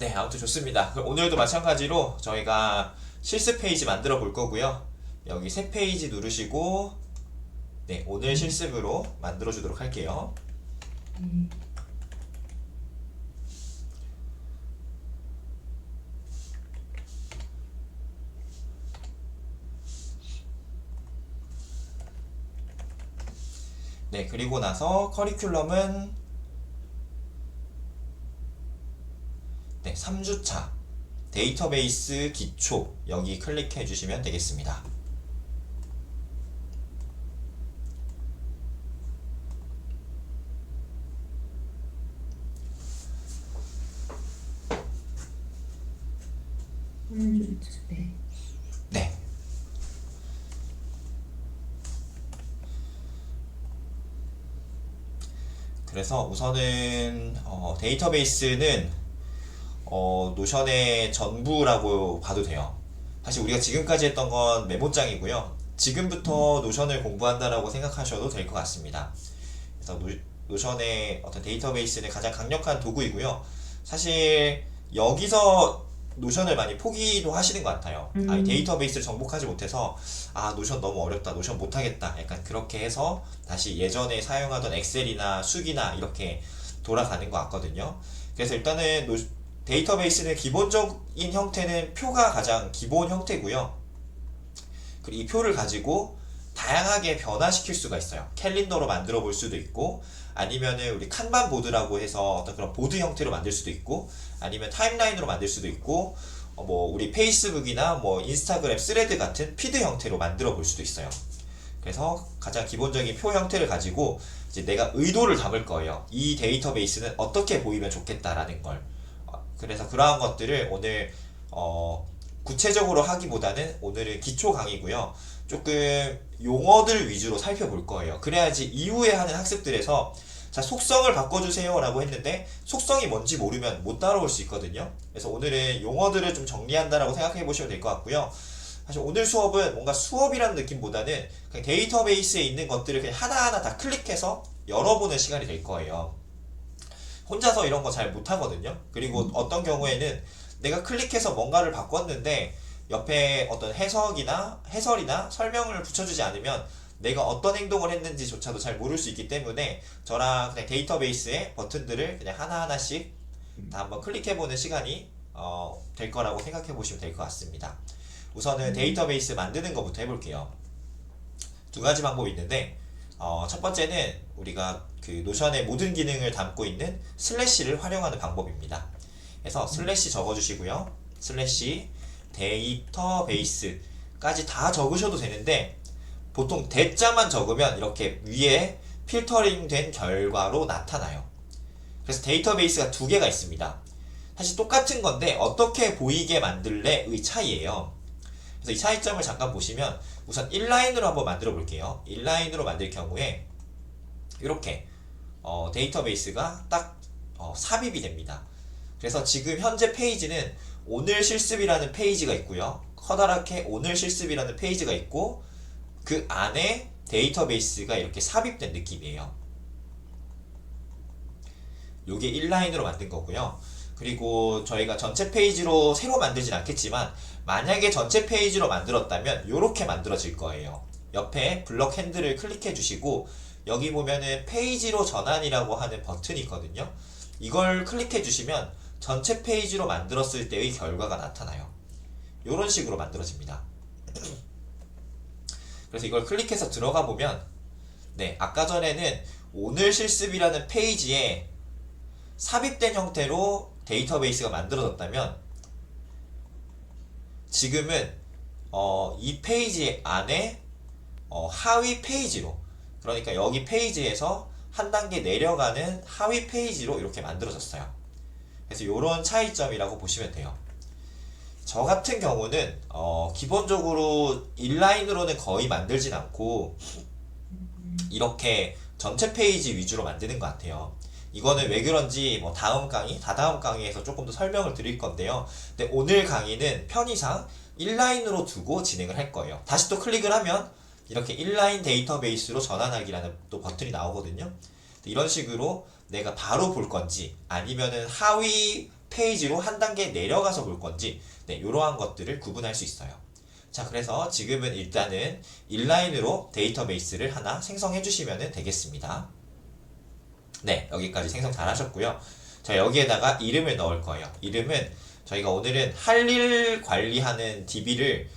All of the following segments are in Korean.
네, 아무튼 좋습니다. 그럼 오늘도 마찬가지로 저희가 실습 페이지 만들어 볼 거고요. 여기 새 페이지 누르시고, 네, 오늘 실습으로 만들어 주도록 할게요. 네, 그리고 나서 커리큘럼은 네, 3주차 데이터베이스 기초 여기 클릭해 주시면 되겠습니다. 네. 네. 그래서 우선은 데이터베이스는 노션의 전부라고 봐도 돼요. 사실 우리가 지금까지 했던 건 메모장이고요. 지금부터 노션을 공부한다라고 생각하셔도 될 것 같습니다. 그래서 노션의 어떤 데이터베이스는 가장 강력한 도구이고요. 사실 여기서 노션을 많이 포기도 하시는 것 같아요. 아니, 데이터베이스를 정복하지 못해서 노션 너무 어렵다, 노션 못하겠다, 약간 그렇게 해서 다시 예전에 사용하던 엑셀이나 수기나 이렇게 돌아가는 것 같거든요. 그래서 일단은 데이터베이스는 기본적인 형태는 표가 가장 기본 형태고요. 그리고 이 표를 가지고 다양하게 변화시킬 수가 있어요. 캘린더로 만들어 볼 수도 있고, 아니면은 우리 칸반 보드라고 해서 어떤 그런 보드 형태로 만들 수도 있고, 아니면 타임라인으로 만들 수도 있고, 뭐 우리 페이스북이나 뭐 인스타그램 스레드 같은 피드 형태로 만들어 볼 수도 있어요. 그래서 가장 기본적인 표 형태를 가지고 이제 내가 의도를 담을 거예요. 이 데이터베이스는 어떻게 보이면 좋겠다라는 걸. 그래서 그러한 것들을 오늘 구체적으로 하기보다는 오늘은 기초 강의고요. 조금 용어들 위주로 살펴볼 거예요. 그래야지 이후에 하는 학습들에서 자, 속성을 바꿔주세요 라고 했는데 속성이 뭔지 모르면 못 따라올 수 있거든요. 그래서 오늘은 용어들을 좀 정리한다라고 생각해 보시면 될 것 같고요. 사실 오늘 수업은 뭔가 수업이라는 느낌보다는 그냥 데이터베이스에 있는 것들을 그냥 하나하나 다 클릭해서 열어보는 시간이 될 거예요. 혼자서 이런 거 잘 못하거든요. 그리고 어떤 경우에는 내가 클릭해서 뭔가를 바꿨는데 옆에 어떤 해설이나 설명을 붙여주지 않으면 내가 어떤 행동을 했는지조차도 잘 모를 수 있기 때문에 저랑 그냥 데이터베이스의 버튼들을 그냥 하나하나씩 다 한번 클릭해보는 시간이 될 거라고 생각해 보시면 될 것 같습니다. 우선은 데이터베이스 만드는 것부터 해볼게요. 두 가지 방법이 있는데 첫 번째는 우리가 그 노션의 모든 기능을 담고 있는 슬래시를 활용하는 방법입니다. 그래서 슬래시 적어주시고요. 슬래시 데이터베이스까지 다 적으셔도 되는데 보통 대자만 적으면 이렇게 위에 필터링 된 결과로 나타나요. 그래서 데이터베이스가 두 개가 있습니다. 사실 똑같은 건데 어떻게 보이게 만들래의 차이예요. 그래서 이 차이점을 잠깐 보시면 우선 1라인으로 한번 만들어 볼게요. 1라인으로 만들 경우에 이렇게 데이터베이스가 딱 삽입이 됩니다. 그래서 지금 현재 페이지는 오늘 실습이라는 페이지가 있고요. 커다랗게 오늘 실습이라는 페이지가 있고 그 안에 데이터베이스가 이렇게 삽입된 느낌이에요. 요게 1라인으로 만든 거고요. 그리고 저희가 전체 페이지로 새로 만들진 않겠지만 만약에 전체 페이지로 만들었다면 이렇게 만들어질 거예요. 옆에 블럭 핸들을 클릭해 주시고 여기 보면은 페이지로 전환이라고 하는 버튼이 있거든요. 이걸 클릭해 주시면 전체 페이지로 만들었을 때의 결과가 나타나요. 이런 식으로 만들어집니다. 그래서 이걸 클릭해서 들어가 보면 네, 아까 전에는 오늘 실습이라는 페이지에 삽입된 형태로 데이터베이스가 만들어졌다면 지금은 이 페이지 안에 하위 페이지로, 그러니까 여기 페이지에서 한 단계 내려가는 하위 페이지로 이렇게 만들어졌어요. 그래서 이런 차이점이라고 보시면 돼요. 저 같은 경우는 기본적으로 인라인으로는 거의 만들진 않고 이렇게 전체 페이지 위주로 만드는 것 같아요. 이거는 왜 그런지 뭐 다음 강의, 다다음 강의에서 조금 더 설명을 드릴 건데요. 근데 오늘 강의는 편의상 인라인으로 두고 진행을 할 거예요. 다시 또 클릭을 하면 이렇게 인라인 데이터베이스로 전환하기라는 또 버튼이 나오거든요. 이런 식으로 내가 바로 볼 건지 아니면은 하위 페이지로 한 단계 내려가서 볼 건지 네, 이러한 것들을 구분할 수 있어요. 자, 그래서 지금은 일단은 인라인으로 데이터베이스를 하나 생성해 주시면 되겠습니다. 네, 여기까지 생성 잘 하셨고요. 자, 여기에다가 이름을 넣을 거예요. 이름은 저희가 오늘은 할 일 관리하는 DB를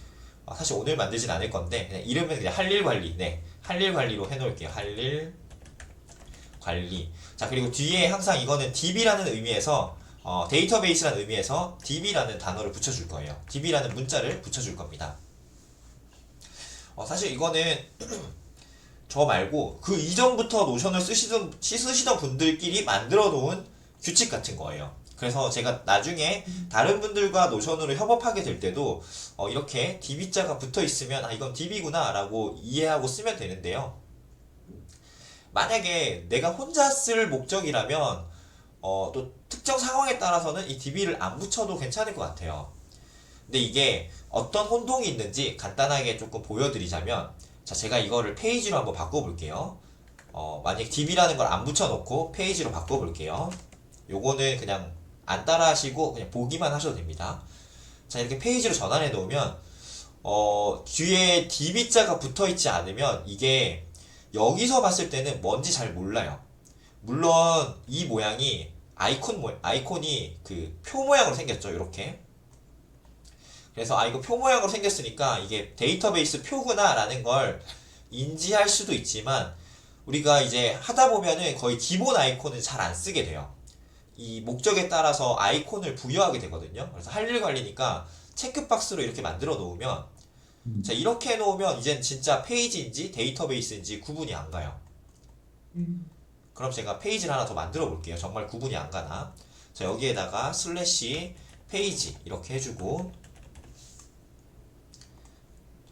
사실 오늘 만들진 않을 건데 그냥 이름은 그냥 할 일 관리, 네, 할 일 관리로 해놓을게요. 할 일 관리. 자, 그리고 뒤에 항상 이거는 DB라는 의미에서 데이터베이스라는 의미에서 DB라는 단어를 붙여줄 거예요. DB라는 문자를 붙여줄 겁니다. 사실 이거는 저 말고 그 이전부터 노션을 쓰시던 분들끼리 만들어 놓은 규칙 같은 거예요. 그래서 제가 나중에 다른 분들과 노션으로 협업하게 될 때도 이렇게 DB자가 붙어 있으면 아, 이건 DB구나 라고 이해하고 쓰면 되는데요. 만약에 내가 혼자 쓸 목적이라면 또 특정 상황에 따라서는 이 DB를 안 붙여도 괜찮을 것 같아요. 근데 이게 어떤 혼동이 있는지 간단하게 조금 보여드리자면, 자, 제가 이거를 페이지로 한번 바꿔볼게요. 만약 DB라는 걸 안 붙여놓고 페이지로 바꿔볼게요. 요거는 그냥 안 따라 하시고 그냥 보기만 하셔도 됩니다. 자, 이렇게 페이지로 전환해 놓으면 뒤에 DB자가 붙어 있지 않으면 이게 여기서 봤을 때는 뭔지 잘 몰라요. 물론 이 모양이 아이콘이 그 표 모양으로 생겼죠. 이렇게. 그래서 이거 표 모양으로 생겼으니까 이게 데이터베이스 표구나 라는 걸 인지할 수도 있지만 우리가 이제 하다 보면은 거의 기본 아이콘은 잘 안 쓰게 돼요. 이 목적에 따라서 아이콘을 부여하게 되거든요. 그래서 할 일 관리니까 체크박스로 이렇게 만들어 놓으면 자, 이렇게 해놓으면 이젠 진짜 페이지인지 데이터베이스인지 구분이 안 가요. 그럼 제가 페이지를 하나 더 만들어 볼게요. 정말 구분이 안 가나. 자, 여기에다가 슬래시 페이지 이렇게 해주고,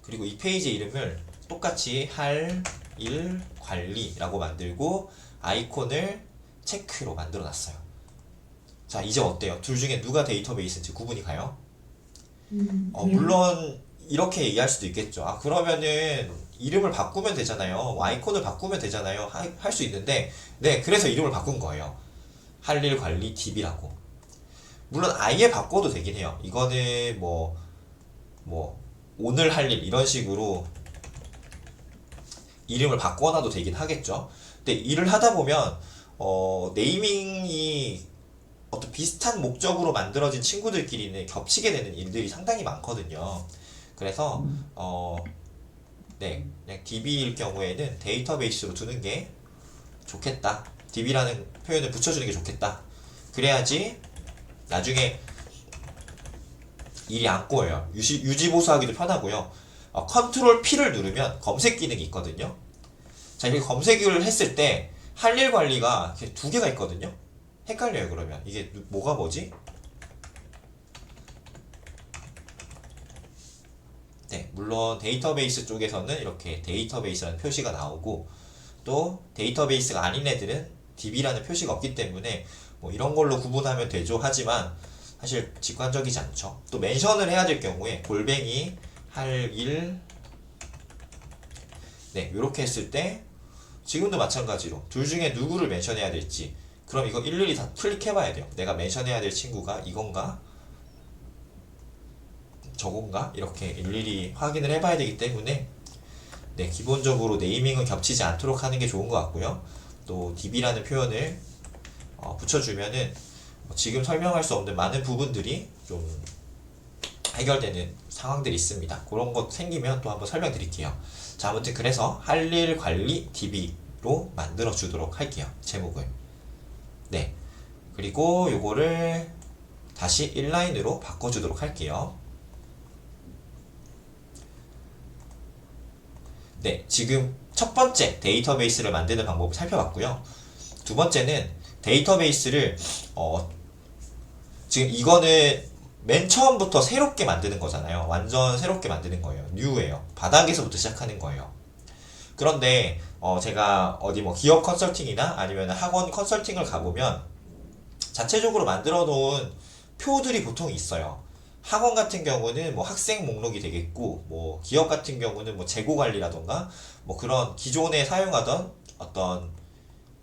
그리고 이 페이지 이름을 똑같이 할 일 관리라고 만들고 아이콘을 체크로 만들어 놨어요. 자, 이제 어때요? 둘 중에 누가 데이터베이스인지 구분이 가요? 물론 이렇게 얘기할 수도 있겠죠. 그러면은 이름을 바꾸면 되잖아요. 아이콘을 바꾸면 되잖아요. 할 수 있는데, 네, 그래서 이름을 바꾼 거예요. 할 일 관리 DB라고. 물론 아예 바꿔도 되긴 해요. 이거는 뭐 오늘 할 일 이런 식으로 이름을 바꿔놔도 되긴 하겠죠. 근데 일을 하다 보면 네이밍이 어떤 비슷한 목적으로 만들어진 친구들끼리는 겹치게 되는 일들이 상당히 많거든요. 그래서 네, 그냥 DB일 경우에는 데이터베이스로 두는 게 좋겠다. DB라는 표현을 붙여주는 게 좋겠다. 그래야지 나중에 일이 안 꼬여요. 유지보수하기도 편하고요. 컨트롤 P를 누르면 검색 기능이 있거든요. 자, 이렇게 검색을 했을 때 할 일 관리가 이렇게 두 개가 있거든요. 헷갈려요. 그러면 이게 뭐가 뭐지? 네, 물론 데이터베이스 쪽에서는 이렇게 데이터베이스라는 표시가 나오고 또 데이터베이스가 아닌 애들은 DB라는 표시가 없기 때문에 뭐 이런 걸로 구분하면 되죠. 하지만 사실 직관적이지 않죠. 또 멘션을 해야 될 경우에 골뱅이 할 일, 네, 이렇게 했을 때 지금도 마찬가지로 둘 중에 누구를 멘션해야 될지, 그럼 이거 일일이 다 클릭해봐야 돼요. 내가 멘션해야 될 친구가 이건가? 저건가? 이렇게 일일이 확인을 해봐야 되기 때문에 네, 기본적으로 네이밍은 겹치지 않도록 하는 게 좋은 것 같고요. 또 DB라는 표현을 붙여주면은 지금 설명할 수 없는 많은 부분들이 좀 해결되는 상황들이 있습니다. 그런 것 생기면 또 한번 설명드릴게요. 자, 아무튼 그래서 할 일 관리 DB로 만들어 주도록 할게요. 제목을. 네. 그리고 요거를 다시 인라인으로 바꿔주도록 할게요. 네. 지금 첫 번째 데이터베이스를 만드는 방법을 살펴봤고요. 두 번째는 데이터베이스를 지금 이거는 맨 처음부터 새롭게 만드는 거잖아요. 완전 새롭게 만드는 거예요. 뉴예요. 바닥에서부터 시작하는 거예요. 그런데 제가 어디 뭐 기업 컨설팅이나 아니면 학원 컨설팅을 가보면 자체적으로 만들어 놓은 표들이 보통 있어요. 학원 같은 경우는 뭐 학생 목록이 되겠고, 뭐 기업 같은 경우는 뭐 재고 관리라던가 뭐 그런 기존에 사용하던 어떤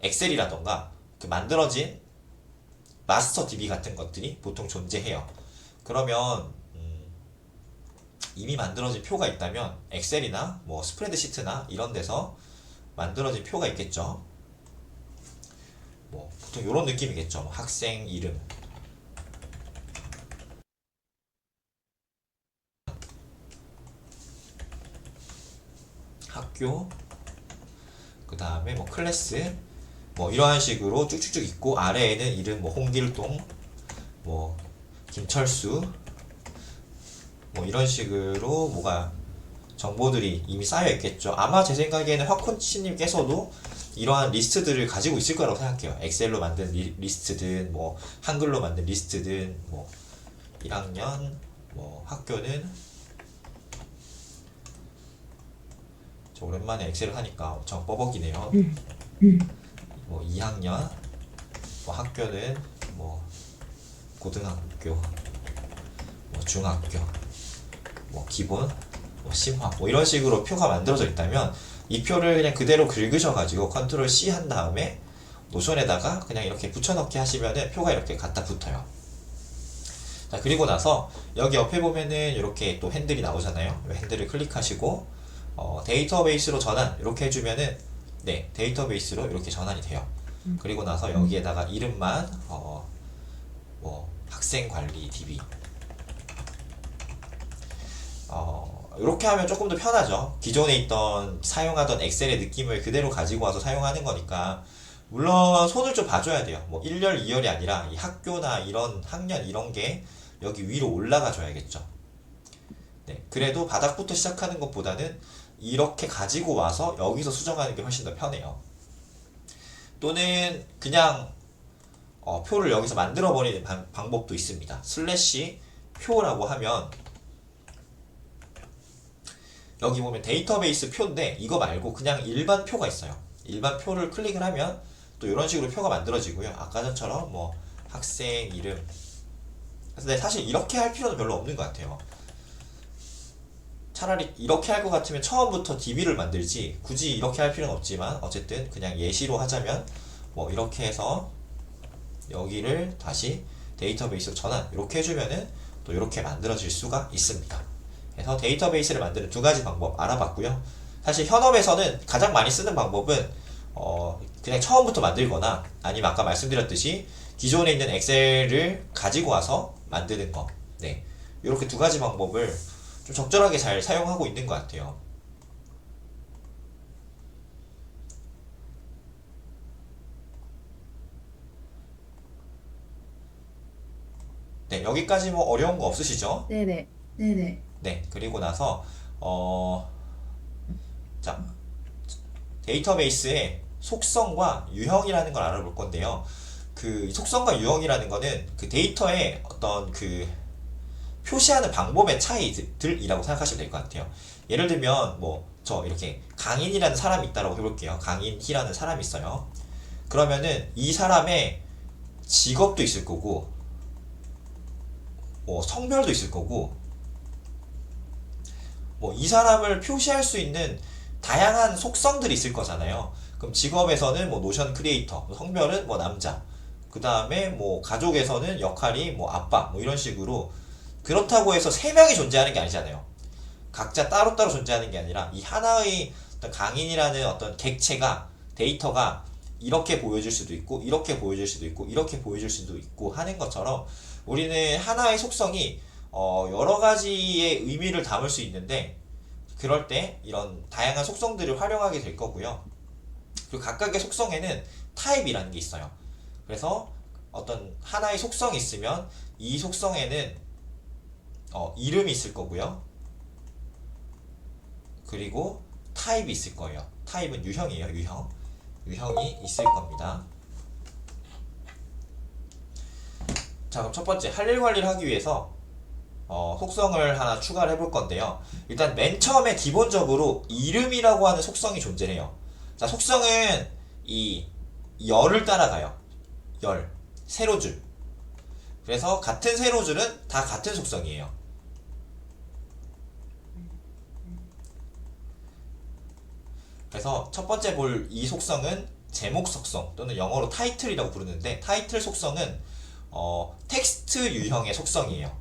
엑셀이라던가 그 만들어진 마스터 DB 같은 것들이 보통 존재해요. 그러면 이미 만들어진 표가 있다면 엑셀이나 뭐 스프레드시트나 이런 데서 만들어진 표가 있겠죠. 뭐 보통 이런 느낌이겠죠. 뭐 학생 이름, 학교, 그 다음에 뭐 클래스, 뭐 이러한 식으로 쭉쭉쭉 있고 아래에는 이름 뭐 홍길동, 뭐 김철수, 뭐 이런 식으로 뭐가 정보들이 이미 쌓여 있겠죠. 아마 제 생각에는 화콘치님께서도 이러한 리스트들을 가지고 있을 거라고 생각해요. 엑셀로 만든 리스트든 뭐 한글로 만든 리스트든 뭐 1학년 뭐 학교는 저 오랜만에 엑셀을 하니까 엄청 뻐벅이네요. 뭐 2학년 뭐 학교는 뭐 고등학교 뭐 중학교 뭐 기본 뭐 심화 뭐 이런 식으로 표가 만들어져 있다면 이 표를 그냥 그대로 긁으셔가지고 컨트롤 C 한 다음에 노션에다가 그냥 이렇게 붙여넣기 하시면은 표가 이렇게 갖다 붙어요. 자, 그리고 나서 여기 옆에 보면은 이렇게 또 핸들이 나오잖아요. 이 핸들을 클릭하시고 데이터베이스로 전환 이렇게 해주면은 네, 데이터베이스로 이렇게 전환이 돼요. 그리고 나서 여기에다가 이름만 뭐 학생관리 DB 이렇게 하면 조금 더 편하죠. 기존에 있던 사용하던 엑셀의 느낌을 그대로 가지고 와서 사용하는 거니까 물론 손을 좀 봐줘야 돼요. 뭐 1열, 2열이 아니라 이 학교나 이런 학년 이런 게 여기 위로 올라가 줘야겠죠. 네, 그래도 바닥부터 시작하는 것보다는 이렇게 가지고 와서 여기서 수정하는 게 훨씬 더 편해요. 또는 그냥 표를 여기서 만들어 버리는 방법도 있습니다. 슬래시 표라고 하면 여기 보면 데이터베이스 표인데 이거 말고 그냥 일반 표가 있어요. 일반 표를 클릭을 하면 또 이런 식으로 표가 만들어지고요. 아까 전처럼 뭐 학생 이름. 근데 사실 이렇게 할 필요는 별로 없는 것 같아요. 차라리 이렇게 할 것 같으면 처음부터 DB를 만들지 굳이 이렇게 할 필요는 없지만 어쨌든 그냥 예시로 하자면 뭐 이렇게 해서 여기를 다시 데이터베이스로 전환 이렇게 해주면은 또 이렇게 만들어질 수가 있습니다. 그래서 데이터베이스를 만드는 두 가지 방법 알아봤고요. 사실 현업에서는 가장 많이 쓰는 방법은 그냥 처음부터 만들거나 아니면 아까 말씀드렸듯이 기존에 있는 엑셀을 가지고 와서 만드는 거. 네, 이렇게 두 가지 방법을 좀 적절하게 잘 사용하고 있는 것 같아요. 네, 여기까지 뭐 어려운 거 없으시죠? 네네. 네네. 네, 그리고 나서 자, 데이터베이스의 속성과 유형이라는 걸 알아볼 건데요. 그 속성과 유형이라는 거는 그 데이터의 어떤 그 표시하는 방법의 차이들이라고 생각하시면 될 것 같아요. 예를 들면 뭐 저 이렇게 강인이라는 사람이 있다고 해볼게요. 강인희라는 사람이 있어요. 그러면은 이 사람의 직업도 있을 거고 뭐 성별도 있을 거고 뭐 이 사람을 표시할 수 있는 다양한 속성들이 있을 거잖아요. 그럼 직업에서는 뭐 노션 크리에이터, 성별은 뭐 남자, 그 다음에 뭐 가족에서는 역할이 뭐 아빠, 뭐 이런 식으로 그렇다고 해서 세 명이 존재하는 게 아니잖아요. 각자 따로따로 존재하는 게 아니라 이 하나의 어떤 강인이라는 어떤 객체가 데이터가 이렇게 보여질 수도 있고 이렇게 보여질 수도 있고 이렇게 보여질 수도 있고 하는 것처럼 우리는 하나의 속성이 여러 가지의 의미를 담을 수 있는데 그럴 때 이런 다양한 속성들을 활용하게 될 거고요. 그리고 각각의 속성에는 타입이라는 게 있어요. 그래서 어떤 하나의 속성이 있으면 이 속성에는 이름이 있을 거고요. 그리고 타입이 있을 거예요. 타입은 유형이에요. 유형. 유형이 있을 겁니다. 자, 그럼 첫 번째 할 일 관리를 하기 위해서 속성을 하나 추가를 해볼 건데요. 일단 맨 처음에 기본적으로 이름이라고 하는 속성이 존재해요. 자, 속성은 이 열을 따라가요. 열, 세로줄. 그래서 같은 세로줄은 다 같은 속성이에요. 그래서 첫 번째 볼 이 속성은 제목 속성 또는 영어로 타이틀이라고 부르는데 타이틀 속성은 텍스트 유형의 속성이에요.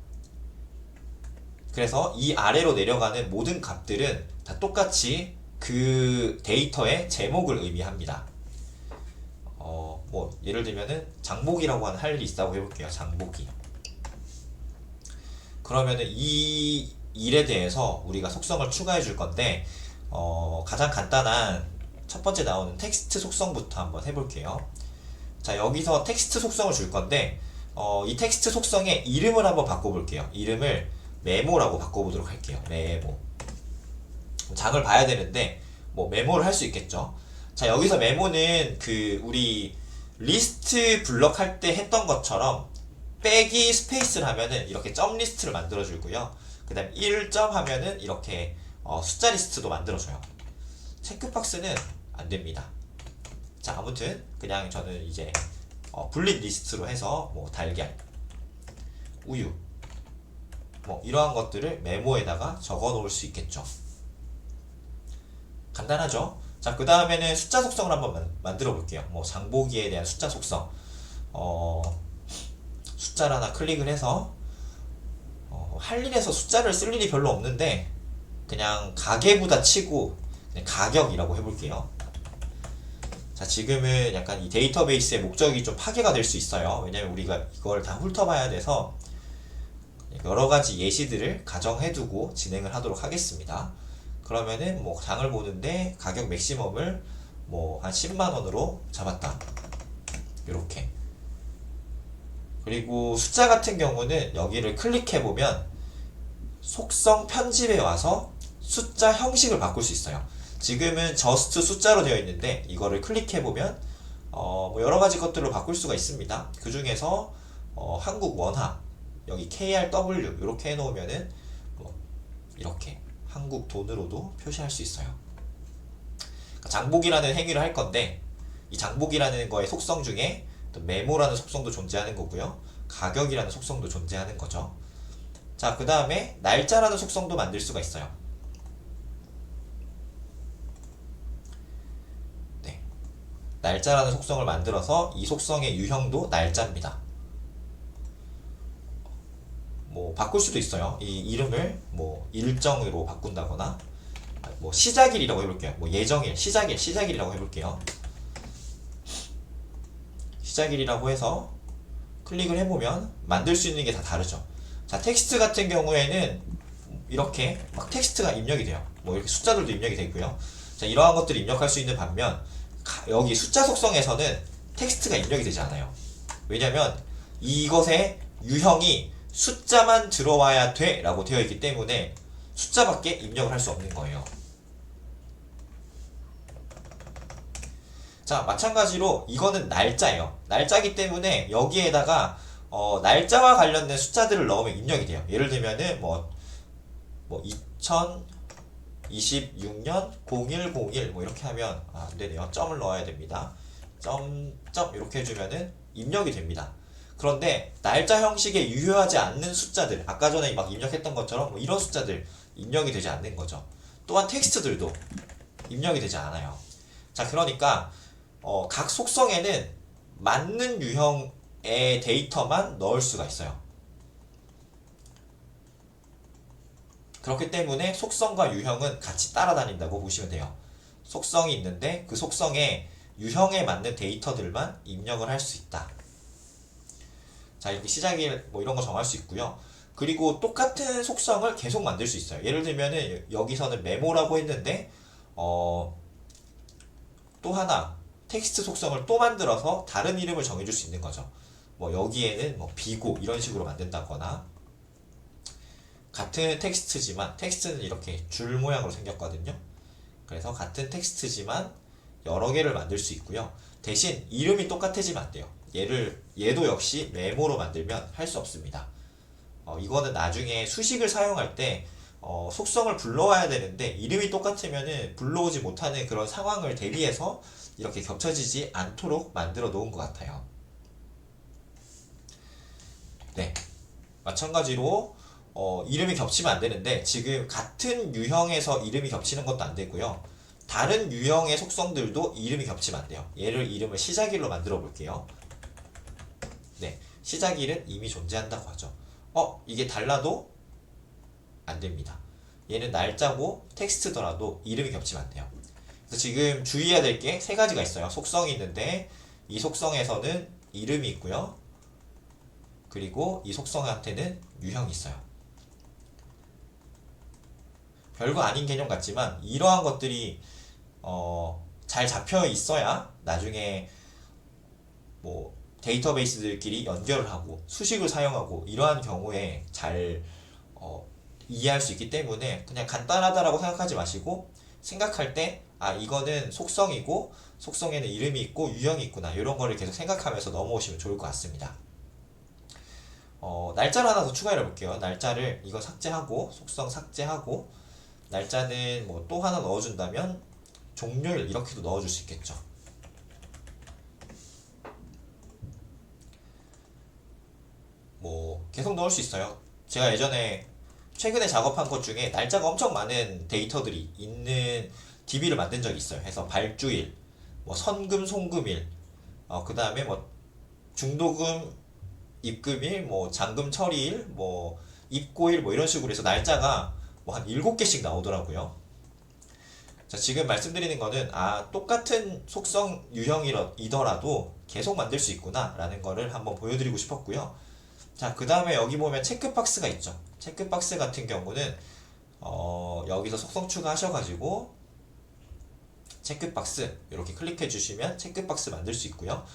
그래서 이 아래로 내려가는 모든 값들은 다 똑같이 그 데이터의 제목을 의미합니다. 뭐 예를 들면은 장보기라고 하는 할 일이 있다고 해볼게요. 장보기. 그러면은 이 일에 대해서 우리가 속성을 추가해 줄 건데 가장 간단한 첫 번째 나오는 텍스트 속성부터 한번 해볼게요. 자, 여기서 텍스트 속성을 줄 건데 이 텍스트 속성의 이름을 한번 바꿔볼게요. 이름을 메모라고 바꿔보도록 할게요. 메모. 장을 봐야 되는데 뭐 메모를 할 수 있겠죠. 자, 여기서 메모는 그 우리 리스트 블럭 할 때 했던 것처럼 빼기 스페이스를 하면은 이렇게 점 리스트를 만들어 주고요. 그 다음 1점 하면은 이렇게 숫자 리스트도 만들어 줘요. 체크박스는 안 됩니다. 자, 아무튼 그냥 저는 이제 분리 리스트로 해서 뭐 달걀, 우유 뭐 이러한 것들을 메모에다가 적어 놓을 수 있겠죠. 간단하죠? 자, 그 다음에는 숫자 속성을 한번 만들어 볼게요. 뭐 장보기에 대한 숫자 속성. 숫자를 하나 클릭을 해서 할 일에서 숫자를 쓸 일이 별로 없는데 그냥 가계부다 치고 그냥 가격이라고 해볼게요. 자, 지금은 약간 이 데이터베이스의 목적이 좀 파괴가 될 수 있어요. 왜냐면 우리가 이걸 다 훑어봐야 돼서 여러 가지 예시들을 가정해두고 진행을 하도록 하겠습니다. 그러면은 뭐 장을 보는데 가격 맥시멈을 뭐 한 10만 원으로 잡았다. 이렇게. 그리고 숫자 같은 경우는 여기를 클릭해 보면 속성 편집에 와서 숫자 형식을 바꿀 수 있어요. 지금은 just 숫자로 되어 있는데 이거를 클릭해 보면 뭐 여러 가지 것들로 바꿀 수가 있습니다. 그 중에서 한국 원화 여기 KRW 이렇게 해놓으면은 뭐 이렇게 한국 돈으로도 표시할 수 있어요. 장보기라는 행위를 할 건데 이 장보기라는 거의 속성 중에 또 메모라는 속성도 존재하는 거고요. 가격이라는 속성도 존재하는 거죠. 자, 그 다음에 날짜라는 속성도 만들 수가 있어요. 네, 날짜라는 속성을 만들어서 이 속성의 유형도 날짜입니다. 뭐 바꿀 수도 있어요. 이 이름을 뭐 일정으로 바꾼다거나 뭐 시작일이라고 해볼게요. 뭐 예정일, 시작일이라고 해볼게요. 시작일이라고 해서 클릭을 해보면 만들 수 있는 게 다 다르죠. 자, 텍스트 같은 경우에는 이렇게 막 텍스트가 입력이 돼요. 뭐 이렇게 숫자들도 입력이 되고요. 자, 이러한 것들을 입력할 수 있는 반면 여기 숫자 속성에서는 텍스트가 입력이 되지 않아요. 왜냐면 이것의 유형이 숫자만 들어와야 돼 라고 되어 있기 때문에 숫자밖에 입력을 할 수 없는 거예요. 자, 마찬가지로 이거는 날짜예요. 날짜이기 때문에 여기에다가 날짜와 관련된 숫자들을 넣으면 입력이 돼요. 예를 들면은 뭐 2026년 0101 뭐 이렇게 하면 안 되네요. 점을 넣어야 됩니다. 점 이렇게 해주면은 입력이 됩니다. 그런데 날짜 형식에 유효하지 않는 숫자들, 아까 전에 막 입력했던 것처럼 뭐 이런 숫자들 입력이 되지 않는 거죠. 또한 텍스트들도 입력이 되지 않아요. 자, 그러니까 각 속성에는 맞는 유형의 데이터만 넣을 수가 있어요. 그렇기 때문에 속성과 유형은 같이 따라다닌다고 보시면 돼요. 속성이 있는데 그 속성의 유형에 맞는 데이터들만 입력을 할 수 있다. 자, 이렇게 시작일 뭐 이런 거 정할 수 있고요. 그리고 똑같은 속성을 계속 만들 수 있어요. 예를 들면은 여기서는 메모라고 했는데 또 하나 텍스트 속성을 또 만들어서 다른 이름을 정해줄 수 있는 거죠. 뭐 여기에는 뭐 비고 이런 식으로 만든다거나 같은 텍스트지만 텍스트는 이렇게 줄 모양으로 생겼거든요. 그래서 같은 텍스트지만 여러 개를 만들 수 있고요. 대신 이름이 똑같아지면 안 돼요. 얘도 역시 메모로 만들면 할 수 없습니다. 이거는 나중에 수식을 사용할 때 속성을 불러와야 되는데 이름이 똑같으면은 불러오지 못하는 그런 상황을 대비해서 이렇게 겹쳐지지 않도록 만들어 놓은 것 같아요. 네, 마찬가지로 이름이 겹치면 안 되는데 지금 같은 유형에서 이름이 겹치는 것도 안 되고요. 다른 유형의 속성들도 이름이 겹치면 안 돼요. 이름을 시작일로 만들어 볼게요. 네, 시작일은 이미 존재한다고 하죠. 이게 달라도 안 됩니다. 얘는 날짜고 텍스트더라도 이름이 겹치면 안 돼요. 그래서 지금 주의해야 될 게 세 가지가 있어요. 속성이 있는데 이 속성에서는 이름이 있고요. 그리고 이 속성한테는 유형이 있어요. 별거 아닌 개념 같지만 이러한 것들이 잘 잡혀 있어야 나중에 뭐 데이터베이스들끼리 연결을 하고 수식을 사용하고 이러한 경우에 잘 이해할 수 있기 때문에 그냥 간단하다라고 생각하지 마시고 생각할 때 이거는 속성이고 속성에는 이름이 있고 유형이 있구나 이런 거를 계속 생각하면서 넘어오시면 좋을 것 같습니다. 날짜를 하나 더 추가해 볼게요. 날짜를 이거 삭제하고 속성 삭제하고 날짜는 뭐 또 하나 넣어준다면 종료일 이렇게도 넣어줄 수 있겠죠. 뭐 계속 넣을 수 있어요. 제가 예전에 최근에 작업한 것 중에 날짜가 엄청 많은 데이터들이 있는 DB를 만든 적이 있어요. 해서 발주일, 뭐 선금 송금일, 그 다음에 뭐 중도금 입금일, 뭐 잔금 처리일, 뭐 입고일 뭐 이런 식으로 해서 날짜가 뭐 한 7개씩 나오더라고요. 자, 지금 말씀드리는 거는 똑같은 속성 유형이더라도 계속 만들 수 있구나 라는 거를 한번 보여드리고 싶었고요. 자, 그 다음에 여기 보면 체크박스가 있죠. 체크박스 같은 경우는 여기서 속성 추가하셔가지고 체크박스 이렇게 클릭해 주시면 체크박스 만들 수 있고요.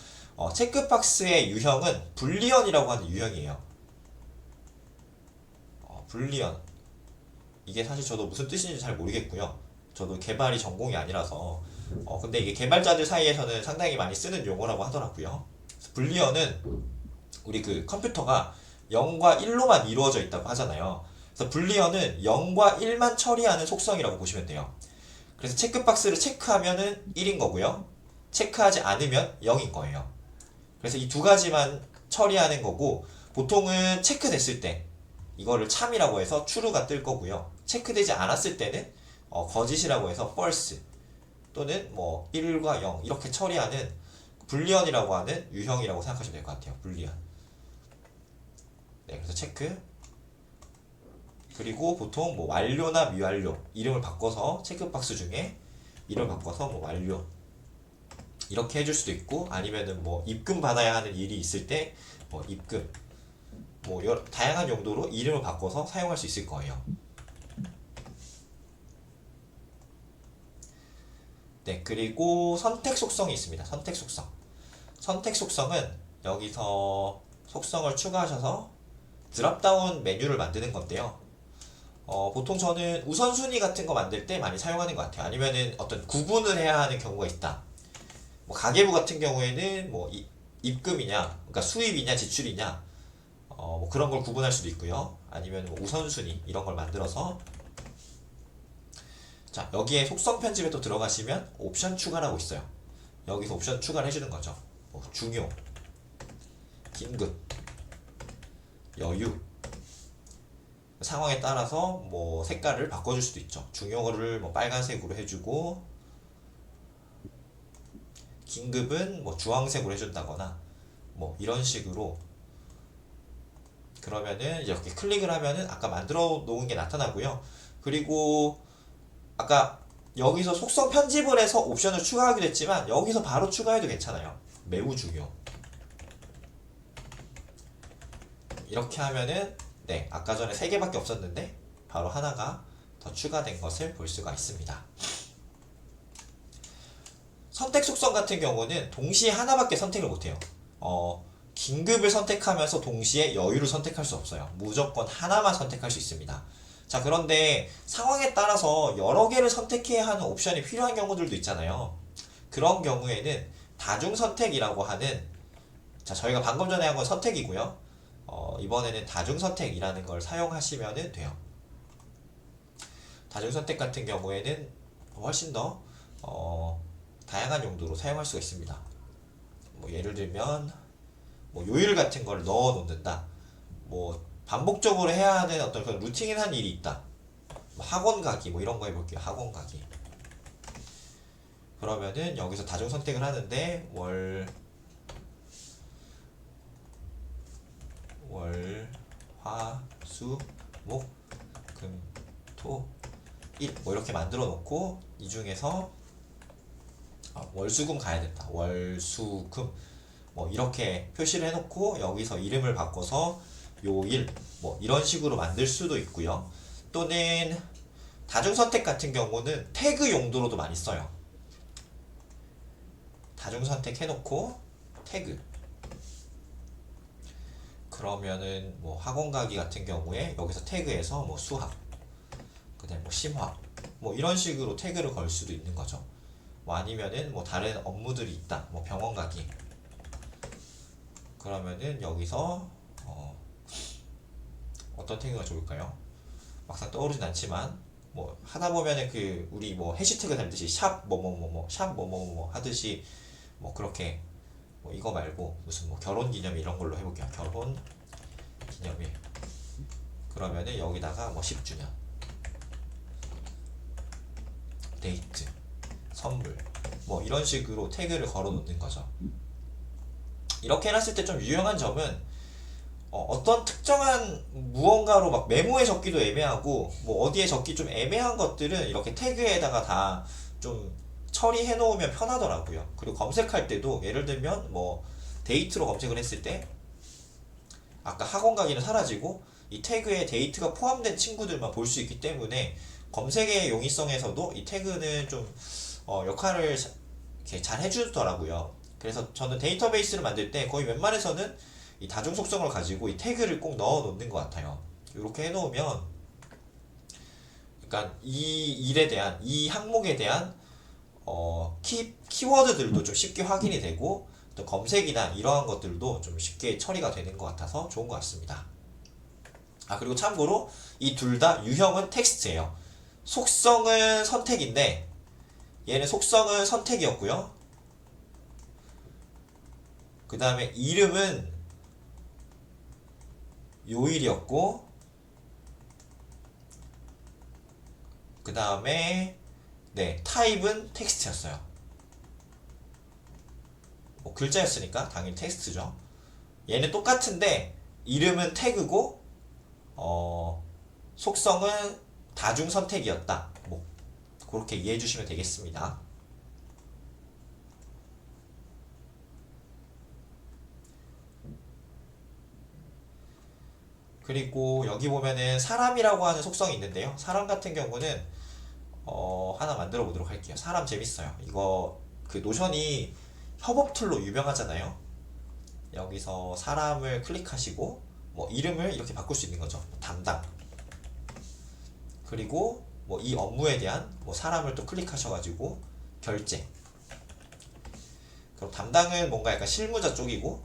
체크박스의 유형은 불리언이라고 하는 유형이에요. 불리언 이게 사실 저도 무슨 뜻인지 잘 모르겠고요. 저도 개발이 전공이 아니라서 근데 이게 개발자들 사이에서는 상당히 많이 쓰는 용어라고 하더라고요. 불리언은 우리 그 컴퓨터가 0과 1로만 이루어져 있다고 하잖아요. 그래서 불리언은 0과 1만 처리하는 속성이라고 보시면 돼요. 그래서 체크박스를 체크하면은 1인 거고요. 체크하지 않으면 0인 거예요. 그래서 이 두 가지만 처리하는 거고 보통은 체크됐을 때 이거를 참이라고 해서 true가 뜰 거고요. 체크되지 않았을 때는 거짓이라고 해서 false 또는 뭐 1과 0 이렇게 처리하는 불리언이라고 하는 유형이라고 생각하시면 될 것 같아요. 불리언. 네, 그래서 체크. 그리고 보통 뭐 완료나 미완료 이름을 바꿔서 체크박스 중에 이름을 바꿔서 뭐 완료 이렇게 해줄 수도 있고 아니면은 뭐 입금 받아야 하는 일이 있을 때 뭐 입금 뭐 다양한 용도로 이름을 바꿔서 사용할 수 있을 거예요. 네, 그리고 선택 속성이 있습니다. 선택 속성. 선택 속성은 여기서 속성을 추가하셔서 드랍다운 메뉴를 만드는 건데요. 보통 저는 우선순위 같은 거 만들 때 많이 사용하는 것 같아요. 아니면은 어떤 구분을 해야 하는 경우가 있다. 뭐 가계부 같은 경우에는 뭐 입금이냐, 그러니까 수입이냐, 지출이냐, 뭐 그런 걸 구분할 수도 있고요. 아니면 뭐 우선순위 이런 걸 만들어서 자, 여기에 속성 편집에 또 들어가시면 옵션 추가라고 있어요. 여기서 옵션 추가를 해주는 거죠. 뭐 중요, 긴급, 여유 상황에 따라서 뭐 색깔을 바꿔줄 수도 있죠. 중요를 뭐 빨간색으로 해주고 긴급은 뭐 주황색으로 해준다거나 뭐 이런 식으로 그러면은 이렇게 클릭을 하면은 아까 만들어 놓은 게 나타나고요. 그리고 아까 여기서 속성 편집을 해서 옵션을 추가하기도 했지만 여기서 바로 추가해도 괜찮아요. 매우 중요. 이렇게 하면은 네, 아까 전에 3개밖에 없었는데 바로 하나가 더 추가된 것을 볼 수가 있습니다. 선택 속성 같은 경우는 동시에 하나밖에 선택을 못해요. 긴급을 선택하면서 동시에 여유를 선택할 수 없어요. 무조건 하나만 선택할 수 있습니다. 자, 그런데 상황에 따라서 여러 개를 선택해야 하는 옵션이 필요한 경우들도 있잖아요. 그런 경우에는 다중선택이라고 하는 자, 저희가 방금 전에 한 건 선택이고요. 이번에는 다중선택이라는 걸 사용하시면 돼요. 다중선택 같은 경우에는 훨씬 더 다양한 용도로 사용할 수가 있습니다. 뭐 예를 들면 뭐 요일 같은 걸 넣어 놓는다. 뭐 반복적으로 해야 하는 어떤 그런 루틴한 일이 있다. 뭐 학원 가기 뭐 이런 거 해볼게요. 학원 가기. 그러면은 여기서 다중 선택을 하는데 월, 화, 수, 목, 금, 토, 일 뭐 이렇게 만들어 놓고 이 중에서 월수금 가야 된다. 월수금 뭐 이렇게 표시를 해놓고 여기서 이름을 바꿔서 요일 뭐 이런 식으로 만들 수도 있고요. 또는 다중선택 같은 경우는 태그 용도로도 많이 써요. 다중선택 해놓고 태그 그러면은 뭐 학원 가기 같은 경우에 여기서 태그해서 뭐 수학 그다음에 뭐 심화 뭐 이런 식으로 태그를 걸 수도 있는 거죠. 뭐 아니면은 뭐 다른 업무들이 있다. 뭐 병원 가기. 그러면은 여기서 어떤 태그가 좋을까요? 막상 떠오르진 않지만 뭐 하다 보면은 그 우리 뭐 해시태그 달듯이 샵 뭐뭐뭐뭐 샵 뭐뭐뭐 하듯이 뭐 그렇게 뭐 이거 말고 무슨 뭐 결혼 기념일 이런 걸로 해볼게요. 결혼 기념일. 그러면은 여기다가 뭐 10주년 데이트 선물 뭐 이런 식으로 태그를 걸어 놓는 거죠. 이렇게 해놨을 때 좀 유용한 점은 어떤 특정한 무언가로 막 메모에 적기도 애매하고 뭐 어디에 적기 좀 애매한 것들은 이렇게 태그에다가 다 좀 처리해 놓으면 편하더라고요. 그리고 검색할 때도 예를 들면 뭐 데이트로 검색을 했을 때 아까 학원 가기는 사라지고 이 태그에 데이트가 포함된 친구들만 볼 수 있기 때문에 검색의 용이성에서도 이 태그는 좀 역할을 이렇게 잘 해주더라고요. 그래서 저는 데이터베이스를 만들 때 거의 웬만해서는 이 다중 속성을 가지고 이 태그를 꼭 넣어 놓는 것 같아요. 이렇게 해 놓으면 그러니까 이 일에 대한 이 항목에 대한 키워드들도 좀 쉽게 확인이 되고 또 검색이나 이러한 것들도 좀 쉽게 처리가 되는 것 같아서 좋은 것 같습니다. 그리고 참고로 이 둘 다 유형은 텍스트예요. 속성은 선택인데 얘는 속성은 선택이었고요. 그 다음에 이름은 요일이었고 그 다음에 네 타입은 텍스트였어요. 뭐 글자였으니까 당연히 텍스트죠. 얘는 똑같은데 이름은 태그고 속성은 다중 선택이었다. 뭐 그렇게 이해해 주시면 되겠습니다. 그리고 여기 보면은 사람이라고 하는 속성이 있는데요. 사람 같은 경우는 하나 만들어 보도록 할게요. 사람 재밌어요. 이거 그 노션이 협업 툴로 유명하잖아요. 여기서 사람을 클릭하시고 뭐 이름을 이렇게 바꿀 수 있는 거죠. 담당. 그리고 뭐 이 업무에 대한 뭐 사람을 또 클릭하셔가지고 결제. 그럼 담당은 뭔가 약간 실무자 쪽이고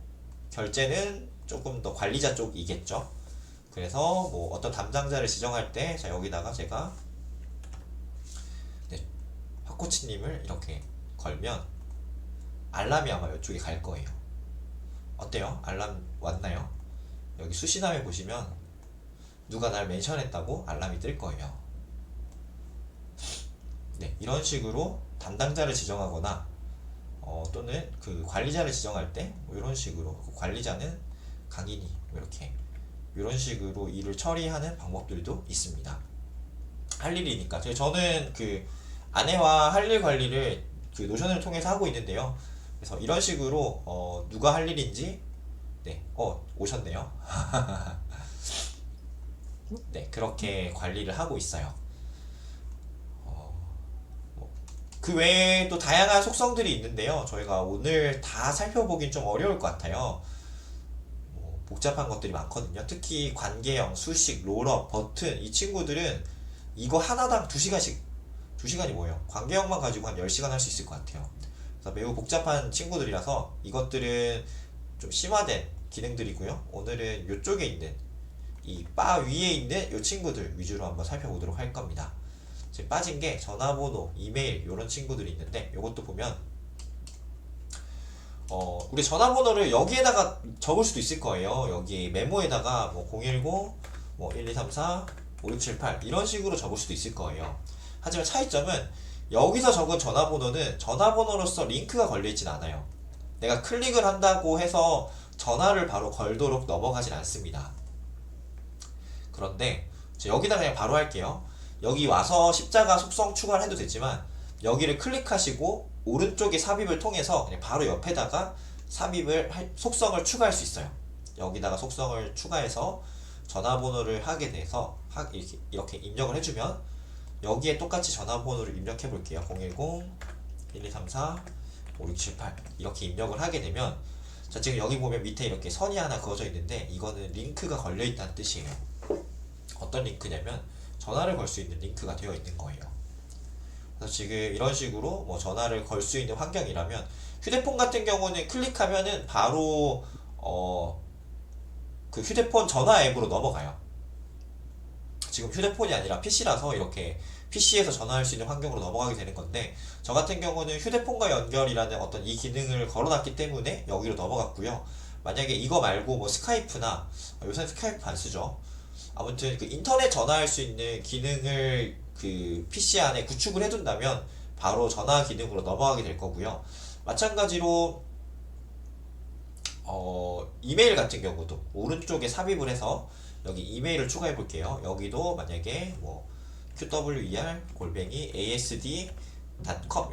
결제는 조금 더 관리자 쪽이겠죠. 그래서 뭐 어떤 담당자를 지정할 때 자 여기다가 제가 네, 화코치님을 이렇게 걸면 알람이 아마 이쪽에 갈 거예요. 어때요? 알람 왔나요? 여기 수신함에 보시면 누가 날 멘션했다고 알람이 뜰 거예요. 네, 이런 식으로 담당자를 지정하거나 또는 그 관리자를 지정할 때뭐 이런 식으로 그 관리자는 강인이 뭐 이렇게 이런 식으로 일을 처리하는 방법들도 있습니다. 할 일이니까 저는 그 아내와 할 일 관리를 그 노션을 통해서 하고 있는데요. 그래서 이런 식으로 누가 할 일인지 네, 오셨네요. 네, 그렇게 관리를 하고 있어요. 그 외에 또 다양한 속성들이 있는데요. 저희가 오늘 다 살펴보긴 좀 어려울 것 같아요. 뭐 복잡한 것들이 많거든요. 특히 관계형, 수식, 롤업, 버튼 이 친구들은 이거 하나당 2시간씩 2시간이 뭐예요? 관계형만 가지고 한 10시간 할 수 있을 것 같아요. 그래서 매우 복잡한 친구들이라서 이것들은 좀 심화된 기능들이고요. 오늘은 이쪽에 있는 이 바 위에 있는 이 친구들 위주로 한번 살펴보도록 할 겁니다. 지금 빠진 게 전화번호, 이메일 이런 친구들이 있는데 이것도 보면 우리 전화번호를 여기에다가 적을 수도 있을 거예요. 여기 메모에다가 뭐 010, 뭐 1234, 5678 이런 식으로 적을 수도 있을 거예요. 하지만 차이점은 여기서 적은 전화번호는 전화번호로서 링크가 걸려있진 않아요. 내가 클릭을 한다고 해서 전화를 바로 걸도록 넘어가진 않습니다. 그런데 여기다 그냥 바로 할게요. 여기 와서 십자가 속성 추가를 해도 되지만 여기를 클릭하시고 오른쪽에 삽입을 통해서 그냥 바로 옆에다가 속성을 추가할 수 있어요. 여기다가 속성을 추가해서 전화번호를 하게 돼서 이렇게 입력을 해주면 여기에 똑같이 전화번호를 입력해 볼게요. 010-1234-5678 이렇게 입력을 하게 되면 자, 지금 여기 보면 밑에 이렇게 선이 하나 그어져 있는데 이거는 링크가 걸려 있다는 뜻이에요. 어떤 링크냐면 전화를 걸 수 있는 링크가 되어 있는 거예요. 그래서 지금 이런 식으로 뭐 전화를 걸 수 있는 환경이라면 휴대폰 같은 경우는 클릭하면은 바로 그 휴대폰 전화 앱으로 넘어가요. 지금 휴대폰이 아니라 PC라서 이렇게 PC에서 전화할 수 있는 환경으로 넘어가게 되는 건데 저 같은 경우는 휴대폰과 연결이라는 어떤 이 기능을 걸어놨기 때문에 여기로 넘어갔고요. 만약에 이거 말고 뭐 스카이프나 요새는 스카이프 안 쓰죠. 아무튼 그 인터넷 전화할 수 있는 기능을 그 PC 안에 구축을 해둔다면 바로 전화 기능으로 넘어가게 될 거고요. 마찬가지로 이메일 같은 경우도 오른쪽에 삽입을 해서 여기 이메일을 추가해 볼게요. 여기도 만약에 뭐 qwer@asd.com